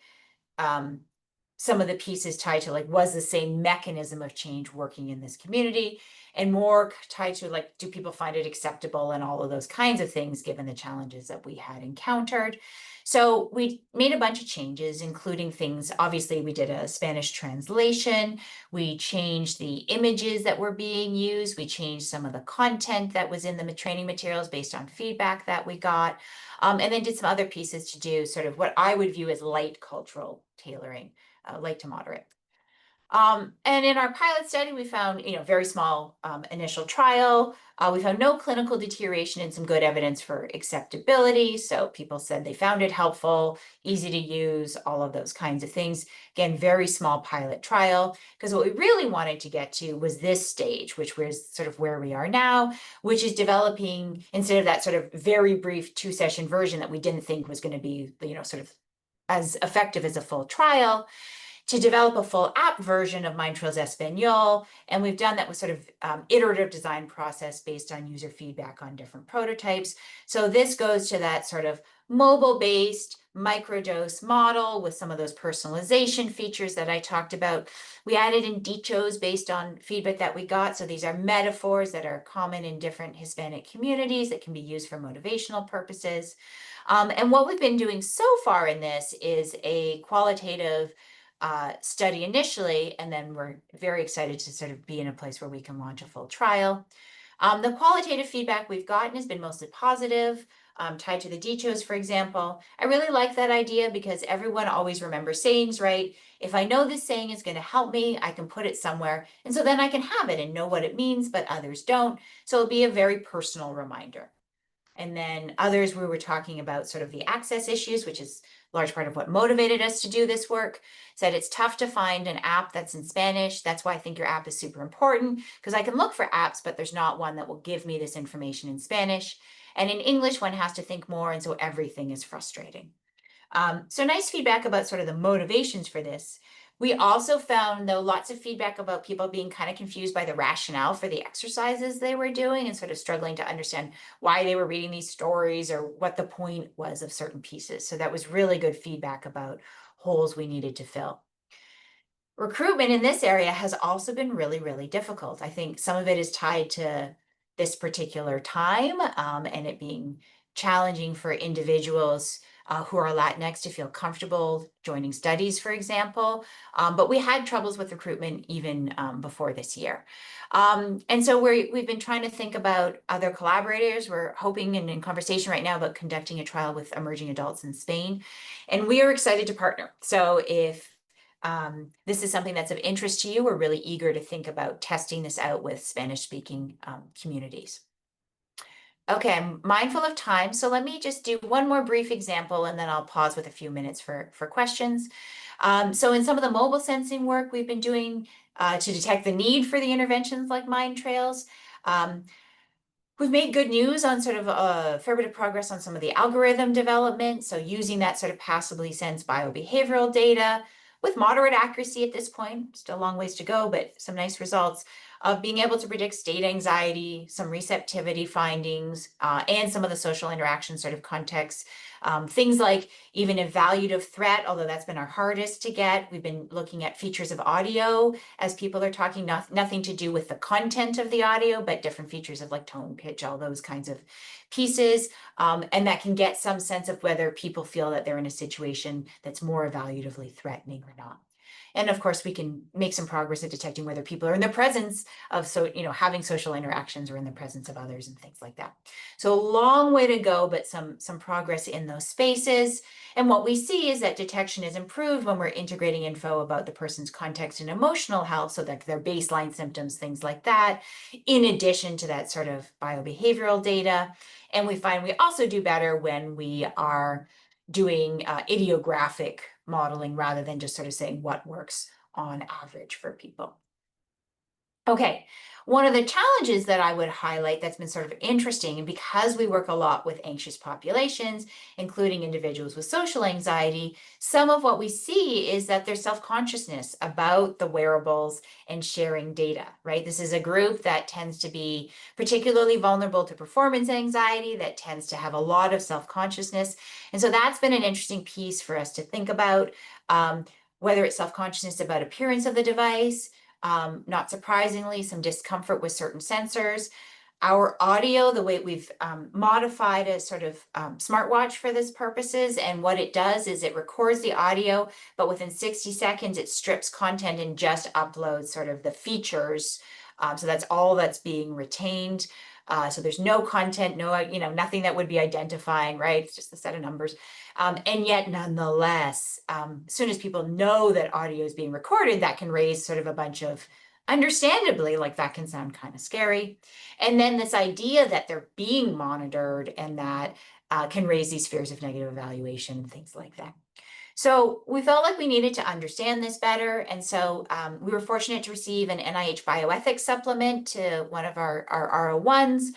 some of the pieces tied to like, was the same mechanism of change working in this community, and more tied to like, do people find it acceptable and all of those kinds of things given the challenges that we had encountered. So we made a bunch of changes, including things, obviously we did a Spanish translation, we changed the images that were being used, we changed some of the content that was in the training materials based on feedback that we got, and then did some other pieces to do sort of what I would view as light cultural tailoring. Light to moderate. And in our pilot study, we found, very small initial trial. We found no clinical deterioration and some good evidence for acceptability. So people said they found it helpful, easy to use, all of those kinds of things. Again, very small pilot trial, because what we really wanted to get to was this stage, which was sort of where we are now, which is developing, instead of that sort of very brief 2-session version that we didn't think was going to be, sort of as effective as a full trial, to develop a full app version of MindTrails Espanol. And we've done that with sort of iterative design process based on user feedback on different prototypes. So this goes to that sort of mobile-based microdose model with some of those personalization features that I talked about. We added in dichos based on feedback that we got. So these are metaphors that are common in different Hispanic communities that can be used for motivational purposes. And what we've been doing so far in this is a qualitative study initially, and then we're very excited to sort of be in a place where we can launch a full trial. The qualitative feedback we've gotten has been mostly positive, tied to the dichos, for example. I really like that idea because everyone always remembers sayings, right? If I know this saying is going to help me, I can put it somewhere. And so then I can have it and know what it means, but others don't. So it'll be a very personal reminder. And then others, we were talking about sort of the access issues, which is a large part of what motivated us to do this work. Said it's tough to find an app that's in Spanish. That's why I think your app is super important, because I can look for apps, but there's not one that will give me this information in Spanish. And in English, one has to think more, and so everything is frustrating. So nice feedback about sort of the motivations for this. We also found, though, lots of feedback about people being kind of confused by the rationale for the exercises they were doing and sort of struggling to understand why they were reading these stories or what the point was of certain pieces. So that was really good feedback about holes we needed to fill. Recruitment in this area has also been really, really difficult. I think some of it is tied to this particular time and it being challenging for individuals who are Latinx to feel comfortable joining studies, for example. But we had troubles with recruitment even before this year. And so we've been trying to think about other collaborators. We're hoping and in conversation right now about conducting a trial with emerging adults in Spain. And we are excited to partner. So if this is something that's of interest to you, we're really eager to think about testing this out with Spanish-speaking communities. Okay, I'm mindful of time, so let me just do one more brief example and then I'll pause with a few minutes for questions. So in some of the mobile sensing work we've been doing to detect the need for the interventions like MindTrails, we've made good news on sort of a fair bit of progress on some of the algorithm development. So using that sort of passively sensed biobehavioral data with moderate accuracy at this point, still a long ways to go, but some nice results of being able to predict state anxiety, some receptivity findings, and some of the social interaction sort of contexts. Things like even evaluative threat, although that's been our hardest to get. We've been looking at features of audio as people are talking, nothing to do with the content of the audio, but different features of like tone, pitch, all those kinds of pieces. And that can get some sense of whether people feel that they're in a situation that's more evaluatively threatening or not. And of course, we can make some progress at detecting whether people are in the presence of, having social interactions or in the presence of others and things like that. So a long way to go, but some progress in those spaces. And what we see is that detection is improved when we're integrating info about the person's context and emotional health, so that their baseline symptoms, things like that, in addition to that sort of biobehavioral data. And we find we also do better when we are doing idiographic modeling rather than just sort of saying what works on average for people. Okay, one of the challenges that I would highlight that's been sort of interesting, and because we work a lot with anxious populations, including individuals with social anxiety, some of what we see is that there's self-consciousness about the wearables and sharing data, right? This is a group that tends to be particularly vulnerable to performance anxiety, that tends to have a lot of self-consciousness. And so that's been an interesting piece for us to think about, whether it's self-consciousness about appearance of the device. Not surprisingly, some discomfort with certain sensors. Our audio, the way we've modified a sort of smartwatch for this purposes, and what it does is it records the audio, but within 60 seconds, it strips content and just uploads sort of the features. So that's all that's being retained. So there's no content, no, nothing that would be identifying, right? It's just a set of numbers. And yet, nonetheless, as soon as people know that audio is being recorded, that can raise sort of a bunch of, understandably, like that can sound kind of scary. And then this idea that they're being monitored and that can raise these fears of negative evaluation and things like that. So we felt like we needed to understand this better. And so we were fortunate to receive an NIH bioethics supplement to one of our R01s.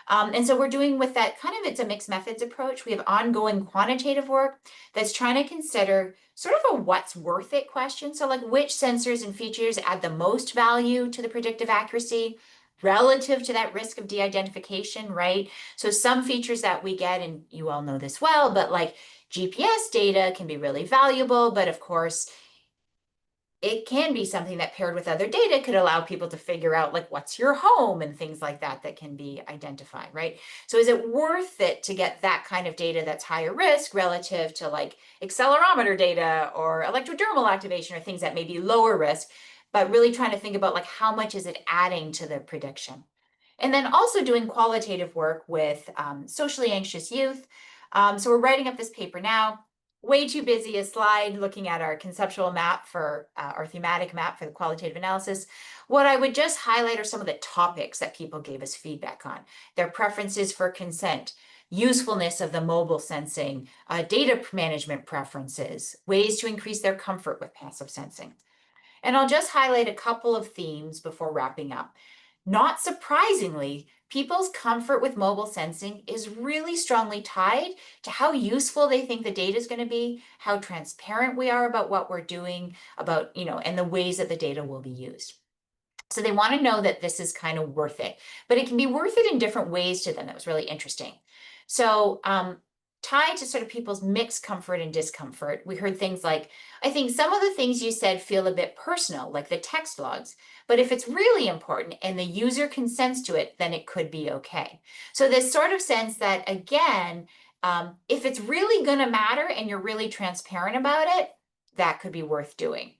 And so we're doing with that kind of, it's a mixed methods approach. We have ongoing quantitative work that's trying to consider sort of a what's worth it question. So like which sensors and features add the most value to the predictive accuracy relative to that risk of de-identification, right? So some features that we get, and you all know this well, but like GPS data can be really valuable, but of course, it can be something that paired with other data could allow people to figure out like what's your home and things like that that can be identified, right? So is it worth it to get that kind of data that's higher risk relative to like accelerometer data or electrodermal activation or things that may be lower risk, but really trying to think about like how much is it adding to the prediction? And then also doing qualitative work with socially anxious youth. So we're writing up this paper now. Way too busy a slide looking at our conceptual map for our thematic map for the qualitative analysis. What I would just highlight are some of the topics that people gave us feedback on. Their preferences for consent, usefulness of the mobile sensing, data management preferences, ways to increase their comfort with passive sensing. And I'll just highlight a couple of themes before wrapping up. Not surprisingly, people's comfort with mobile sensing is really strongly tied to how useful they think the data is going to be, how transparent we are about what we're doing, about, and the ways that the data will be used. So they want to know that this is kind of worth it, but it can be worth it in different ways to them. That was really interesting. So tied to sort of people's mixed comfort and discomfort, we heard things like, I think some of the things you said feel a bit personal, like the text logs, but if it's really important and the user consents to it, then it could be okay. So this sort of sense that, again, if it's really going to matter and you're really transparent about it, that could be worth doing.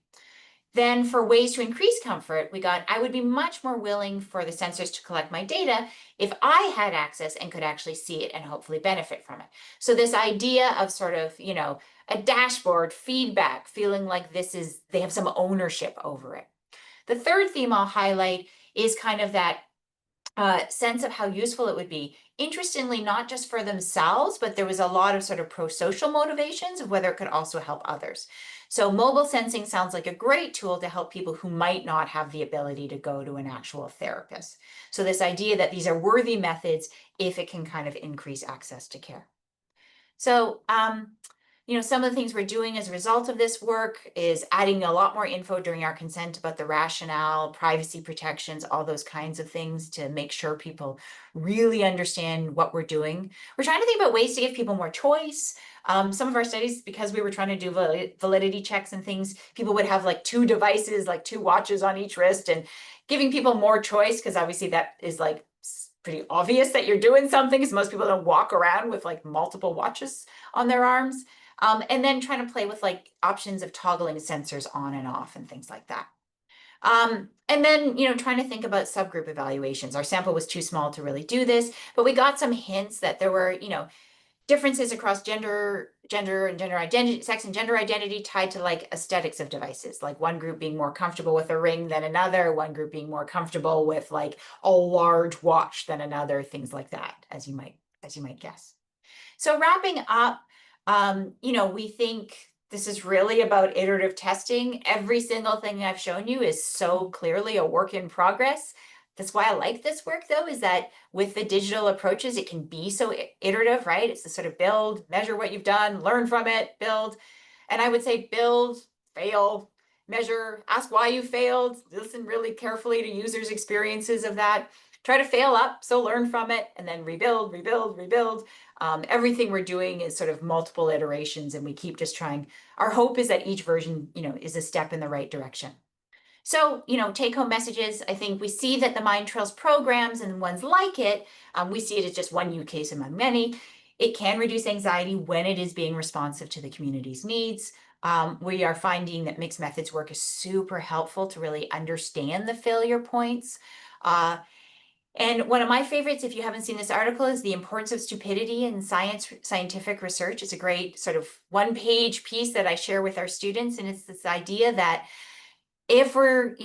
Then for ways to increase comfort, we got, I would be much more willing for the sensors to collect my data if I had access and could actually see it and hopefully benefit from it. So this idea of sort of, a dashboard, feedback, feeling like they have some ownership over it. The third theme I'll highlight is kind of that sense of how useful it would be. Interestingly, not just for themselves, but there was a lot of sort of pro-social motivations of whether it could also help others. So mobile sensing sounds like a great tool to help people who might not have the ability to go to an actual therapist. So this idea that these are worthy methods if it can kind of increase access to care. So, some of the things we're doing as a result of this work is adding a lot more info during our consent about the rationale, privacy protections, all those kinds of things to make sure people really understand what we're doing. We're trying to think about ways to give people more choice. Some of our studies, because we were trying to do validity checks and things, people would have like 2 devices, like 2 watches on each wrist, and giving people more choice, because obviously that is like pretty obvious that you're doing something, because most people don't walk around with like multiple watches on their arms. And then trying to play with like options of toggling sensors on and off and things like that. And then, trying to think about subgroup evaluations. Our sample was too small to really do this, but we got some hints that there were, differences across gender and gender identity, sex and gender identity tied to like aesthetics of devices, like one group being more comfortable with a ring than another, one group being more comfortable with like a large watch than another, things like that, as you might guess. So wrapping up, we think this is really about iterative testing. Every single thing I've shown you is so clearly a work in progress. That's why I like this work, though, is that with the digital approaches, it can be so iterative, right? It's the sort of build, measure what you've done, learn from it, build. And I would say build, fail, measure, ask why you failed, listen really carefully to users' experiences of that. Try to fail up, so learn from it, and then rebuild, rebuild, rebuild. Everything we're doing is sort of multiple iterations, and we keep just trying. Our hope is that each version, is a step in the right direction. So, take home messages. I think we see that the MindTrails programs and ones like it, we see it as just one use case among many. It can reduce anxiety when it is being responsive to the community's needs. We are finding that mixed methods work is super helpful to really understand the failure points. And one of my favorites, if you haven't seen this article, is The Importance of Stupidity in Scientific Research. It's a great sort of one-page piece that I share with our students. And it's this idea that if we're,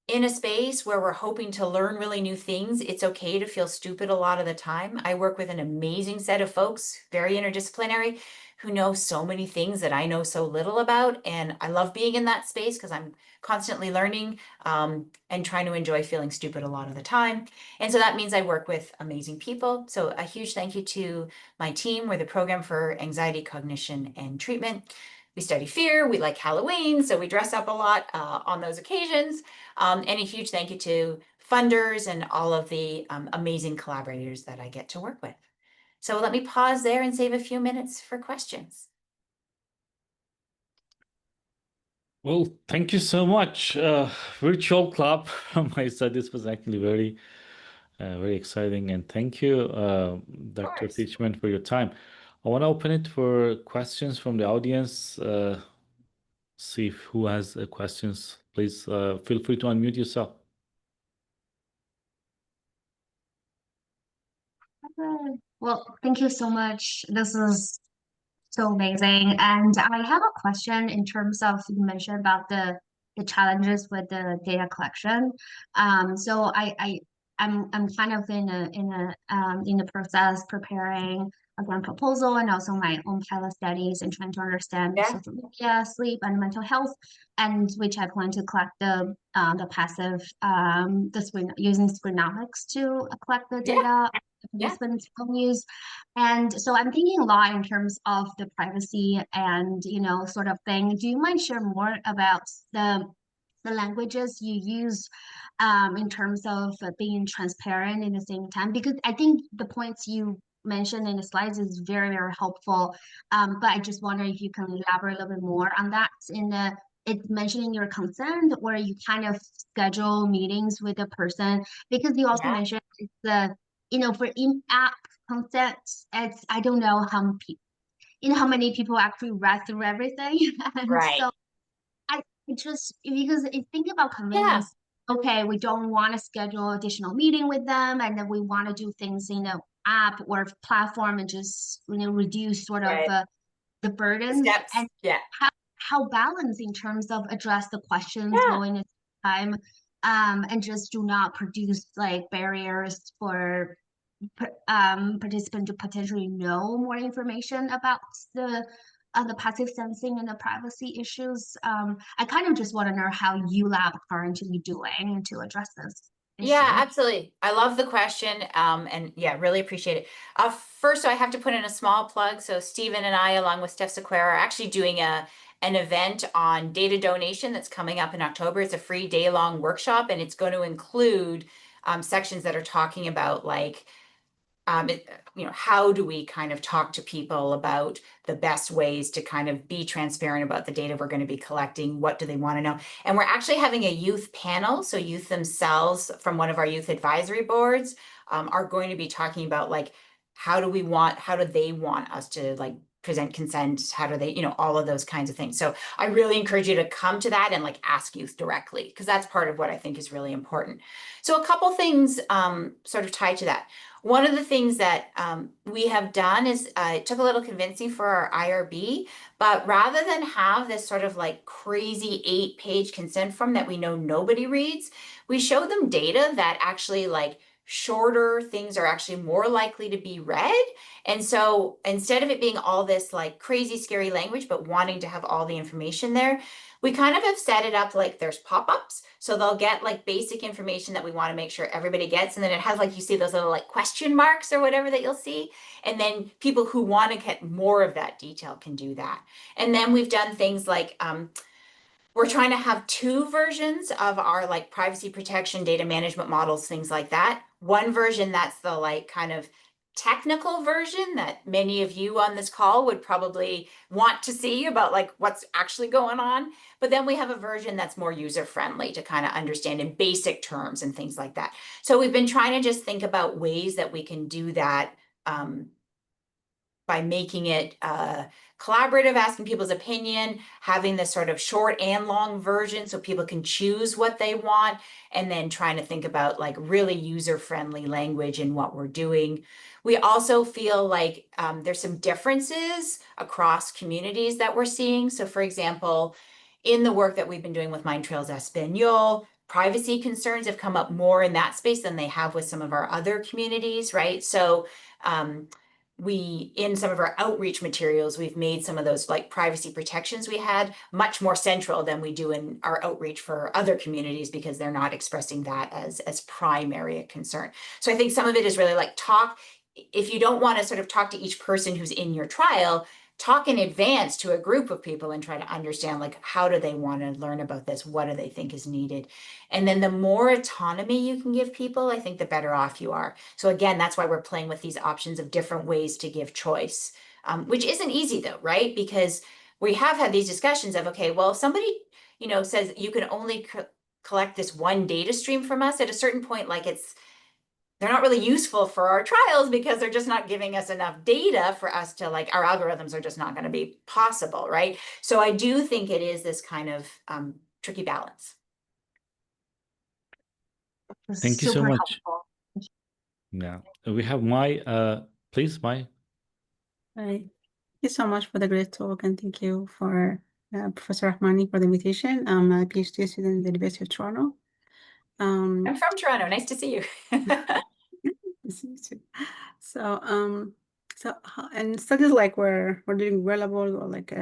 in a space where we're hoping to learn really new things, it's okay to feel stupid a lot of the time. I work with an amazing set of folks, very interdisciplinary, who know so many things that I know so little about. And I love being in that space because I'm constantly learning and trying to enjoy feeling stupid a lot of the time. And so that means I work with amazing people. So a huge thank you to my team. We're the Program for Anxiety, Cognition, and Treatment. We study fear, we like Halloween, so we dress up a lot on those occasions. And a huge thank you to funders and all of the amazing collaborators that I get to work with. So let me pause there and save a few minutes for questions. Well, thank you so much. Virtual club from my side. This was actually very exciting. And thank you, Dr. Of course. Teachman, for your time. I want to open it for questions from the audience. See if who has questions. Please feel free to unmute yourself. Well, thank you so much. This is so amazing. And I have a question in terms of you mentioned about the challenges with the data collection. So I'm kind of in the process preparing a grant proposal and also my own pilot studies and trying to understand Yeah. social media, sleep, and mental health, and which I plan to collect the passive the screen using screenomics to collect the data participants will use. And so I'm thinking a lot in terms of the privacy and, sort of thing. Do you mind share more about the languages you use in terms of being transparent in the same time? Because I think the points you mentioned in the slides is very, very helpful. But I just wonder if you can elaborate a little bit more on that it's mentioning your consent or you kind of schedule meetings with a person, because you also mentioned it's the for in-app consent, I don't know how many people actually read through everything. And Right. so I just because I think about convenience. Okay, we don't want to schedule additional meeting with them, and then we want to do things in an app or platform and just reduce sort of the burden Steps. and how balance in terms of address the questions going at time and just do not produce like barriers for participant to potentially know more information about the passive sensing and the privacy issues. I kind of just want to know how you lab currently doing to address this issue. Yeah, absolutely. I love the question. And really appreciate it. First, I have to put in a small plug. So Stephen and I, along with Steph Sequeira, are actually doing an event on data donation that's coming up in October. It's a free day-long workshop, and it's going to include sections that are talking about like how do we kind of talk to people about the best ways to kind of be transparent about the data we're going to be collecting? What do they want to know? And we're actually having a youth panel. So youth themselves from one of our youth advisory boards are going to be talking about like, how do they want us to like present consent? How do they, you know, all of those kinds of things. So I really encourage you to come to that and like ask youth directly, because that's part of what I think is really important. So a couple things sort of tied to that. One of the things that we have done is it took a little convincing for our IRB, but rather than have this sort of like crazy 8-page consent form that we know nobody reads, we showed them data that actually like shorter things are actually more likely to be read. And so instead of it being all this like crazy, scary language, but wanting to have all the information there, we kind of have set it up like there's pop-ups. So they'll get like basic information that we want to make sure everybody gets. And then it has like, you see those little like question marks or whatever that you'll see. And then people who want to get more of that detail can do that. And then we've done things like, we're trying to have 2 versions of our like privacy protection, data management models, things like that. One version that's the like kind of technical version that many of you on this call would probably want to see about like what's actually going on. But then we have a version that's more user-friendly to kind of understand in basic terms and things like that. So we've been trying to just think about ways that we can do that by making it collaborative, asking people's opinion, having this sort of short and long version so people can choose what they want, and then trying to think about like really user-friendly language in what we're doing. We also feel like there's some differences across communities that we're seeing. So for example, in the work that we've been doing with MindTrails Espanol, privacy concerns have come up more in that space than they have with some of our other communities, right? So we, in some of our outreach materials, we've made some of those like privacy protections we had much more central than we do in our outreach for other communities, because they're not expressing that as primary a concern. So I think some of it is really like if you don't want to sort of talk to each person who's in your trial, talk in advance to a group of people and try to understand like how do they want to learn about this, what do they think is needed. And then the more autonomy you can give people, I think the better off you are. So again, that's why we're playing with these options of different ways to give choice, which isn't easy though, right? Because we have had these discussions of, okay, well, if somebody, you know, says you can only collect this one data stream from us, at a certain point, like they're not really useful for our trials because they're just not giving us enough data for us to like, our algorithms are just not going to be possible, right? So I do think it is this kind of tricky balance. Thank you so Super much. helpful. Yeah, we have Mai. Please, Mai. Hi. Thank you so much for the great talk, and thank you for Professor Rahmani for the invitation. I'm a PhD student at the University of Toronto. I'm from Toronto. Nice to see you. Nice to meet you. So, and studies like we're doing wearable or like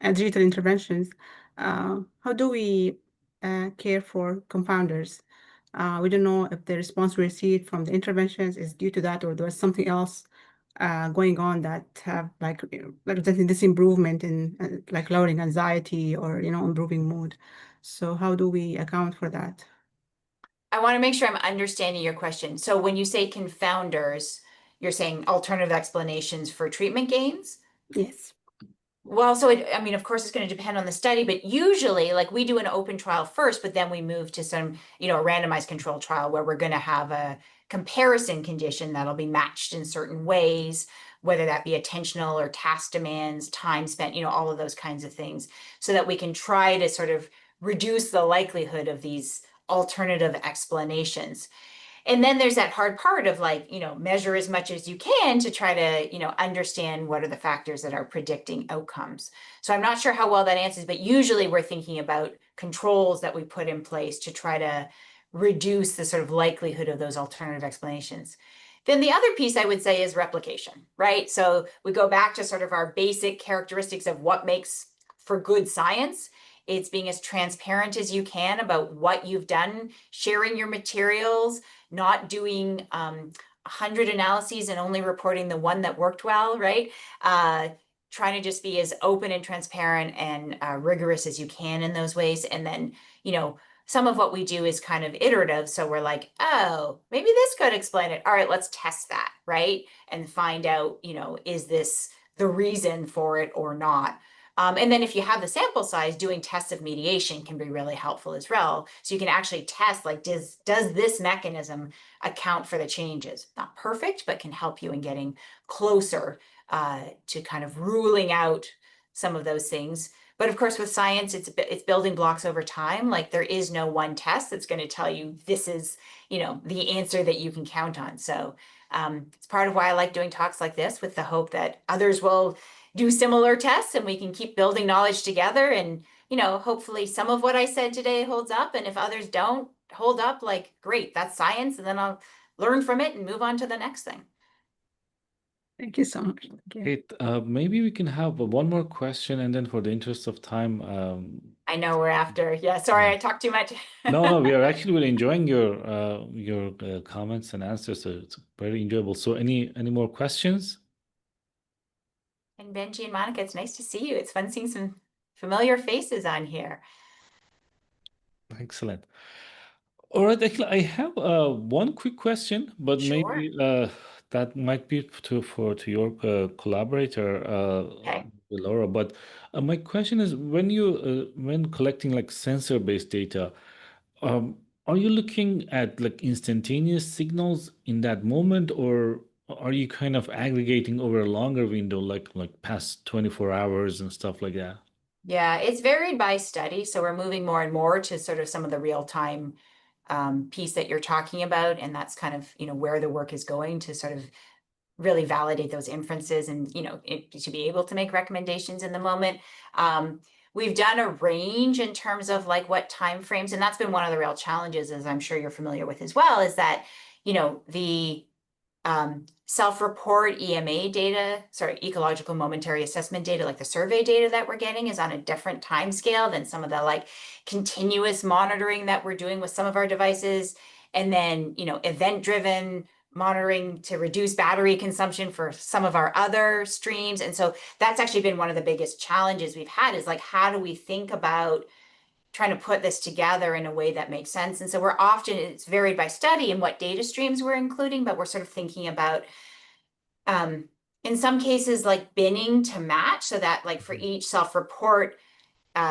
digital interventions. How do we care for confounders? We don't know if the response we received from the interventions is due to that, or there's something else going on that have like representing this improvement in like lowering anxiety or improving mood. So how do we account for that? I want to make sure I'm understanding your question. So when you say confounders, you're saying alternative explanations for treatment gains? Yes. Well, so I mean, of course, it's going to depend on the study, but usually, like we do an open trial first, but then we move to some, a randomized control trial where we're going to have a comparison condition that'll be matched in certain ways, whether that be attentional or task demands, time spent, all of those kinds of things, so that we can try to sort of reduce the likelihood of these alternative explanations. And then there's that hard part of like, measure as much as you can to try to, understand what are the factors that are predicting outcomes. So I'm not sure how well that answers, but usually we're thinking about controls that we put in place to try to reduce the sort of likelihood of those alternative explanations. Then the other piece I would say is replication, right? So we go back to sort of our basic characteristics of what makes for good science. It's being as transparent as you can about what you've done, sharing your materials, not doing 100 analyses and only reporting the one that worked well, right? Trying to just be as open and transparent and rigorous as you can in those ways. And then, some of what we do is kind of iterative. So we're like, oh, maybe this could explain it. All right, let's test that, right? And find out, is this the reason for it or not? And then if you have the sample size, doing tests of mediation can be really helpful as well. So you can actually test, like, does this mechanism account for the changes? Not perfect, but can help you in getting closer to kind of ruling out some of those things. But of course, with science, it's building blocks over time. Like there is no one test that's going to tell you this is, the answer that you can count on. So it's part of why I like doing talks like this, with the hope that others will do similar tests and we can keep building knowledge together. And, hopefully some of what I said today holds up. And if others don't hold up, like, great, that's science. And then I'll learn from it and move on to the next thing. Thank you so much. Thank you. Great. Maybe we can have one more question, and then for the interest of time, I know we're after. Yeah, sorry, I talked too much. no, we are actually really enjoying your comments and answers. So it's very enjoyable. So any more questions? And Benji and Monica, it's nice to see you. It's fun seeing some familiar faces on here. Excellent. All right, actually, I have one quick question, but Sure. maybe that might be to your collaborator, Okay. Laura. But my question is, when collecting like sensor-based data, are you looking at like instantaneous signals in that moment, or are you kind of aggregating over a longer window, like past 24 hours and stuff like that? Yeah, it's varied by study. So we're moving more and more to sort of some of the real-time piece that you're talking about. And that's kind of, where the work is going, to sort of really validate those inferences and, to be able to make recommendations in the moment. We've done a range in terms of like what timeframes, and that's been one of the real challenges, as I'm sure you're familiar with as well, is that, the self-report EMA data, ecological momentary assessment data, like the survey data that we're getting, is on a different time scale than some of the like continuous monitoring that we're doing with some of our devices. And then, event-driven monitoring to reduce battery consumption for some of our other streams. And so that's actually been one of the biggest challenges we've had, is like, how do we think about trying to put this together in a way that makes sense? And so it's varied by study and what data streams we're including, but we're sort of thinking about, in some cases, like binning to match, so that like for each self-report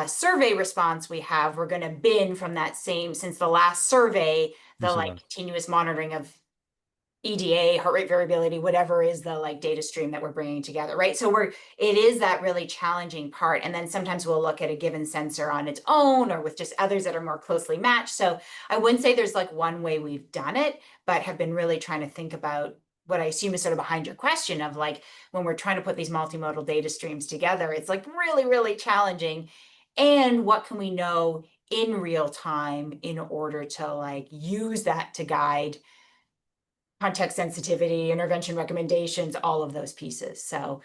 survey response we have, we're going to bin from that same, since the last survey, the like continuous monitoring of EDA, heart rate variability, whatever is the like data stream that we're bringing together, right? So it is that really challenging part. And then sometimes we'll look at a given sensor on its own, or with just others that are more closely matched. So I wouldn't say there's like one way we've done it, but have been really trying to think about what I assume is sort of behind your question of like, when we're trying to put these multimodal data streams together, it's like really, really challenging. And what can we know in real time in order to like use that to guide context sensitivity, intervention recommendations, all of those pieces. So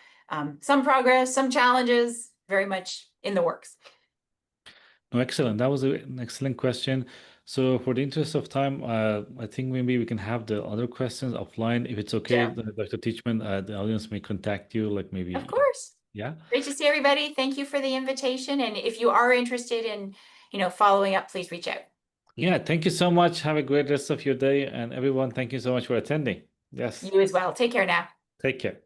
some progress, some challenges, very much in the works. No, excellent. That was an excellent question. So for the interest of time, I think maybe we can have the other questions offline. If it's okay, Sure. Dr. Teachman, the audience may contact you, like maybe. Of course. Yeah. Great to see everybody. Thank you for the invitation. And if you are interested in, following up, please reach out. Yeah, thank you so much. Have a great rest of your day. And everyone, thank you so much for attending. Yes. You as well. Take care now. Take care.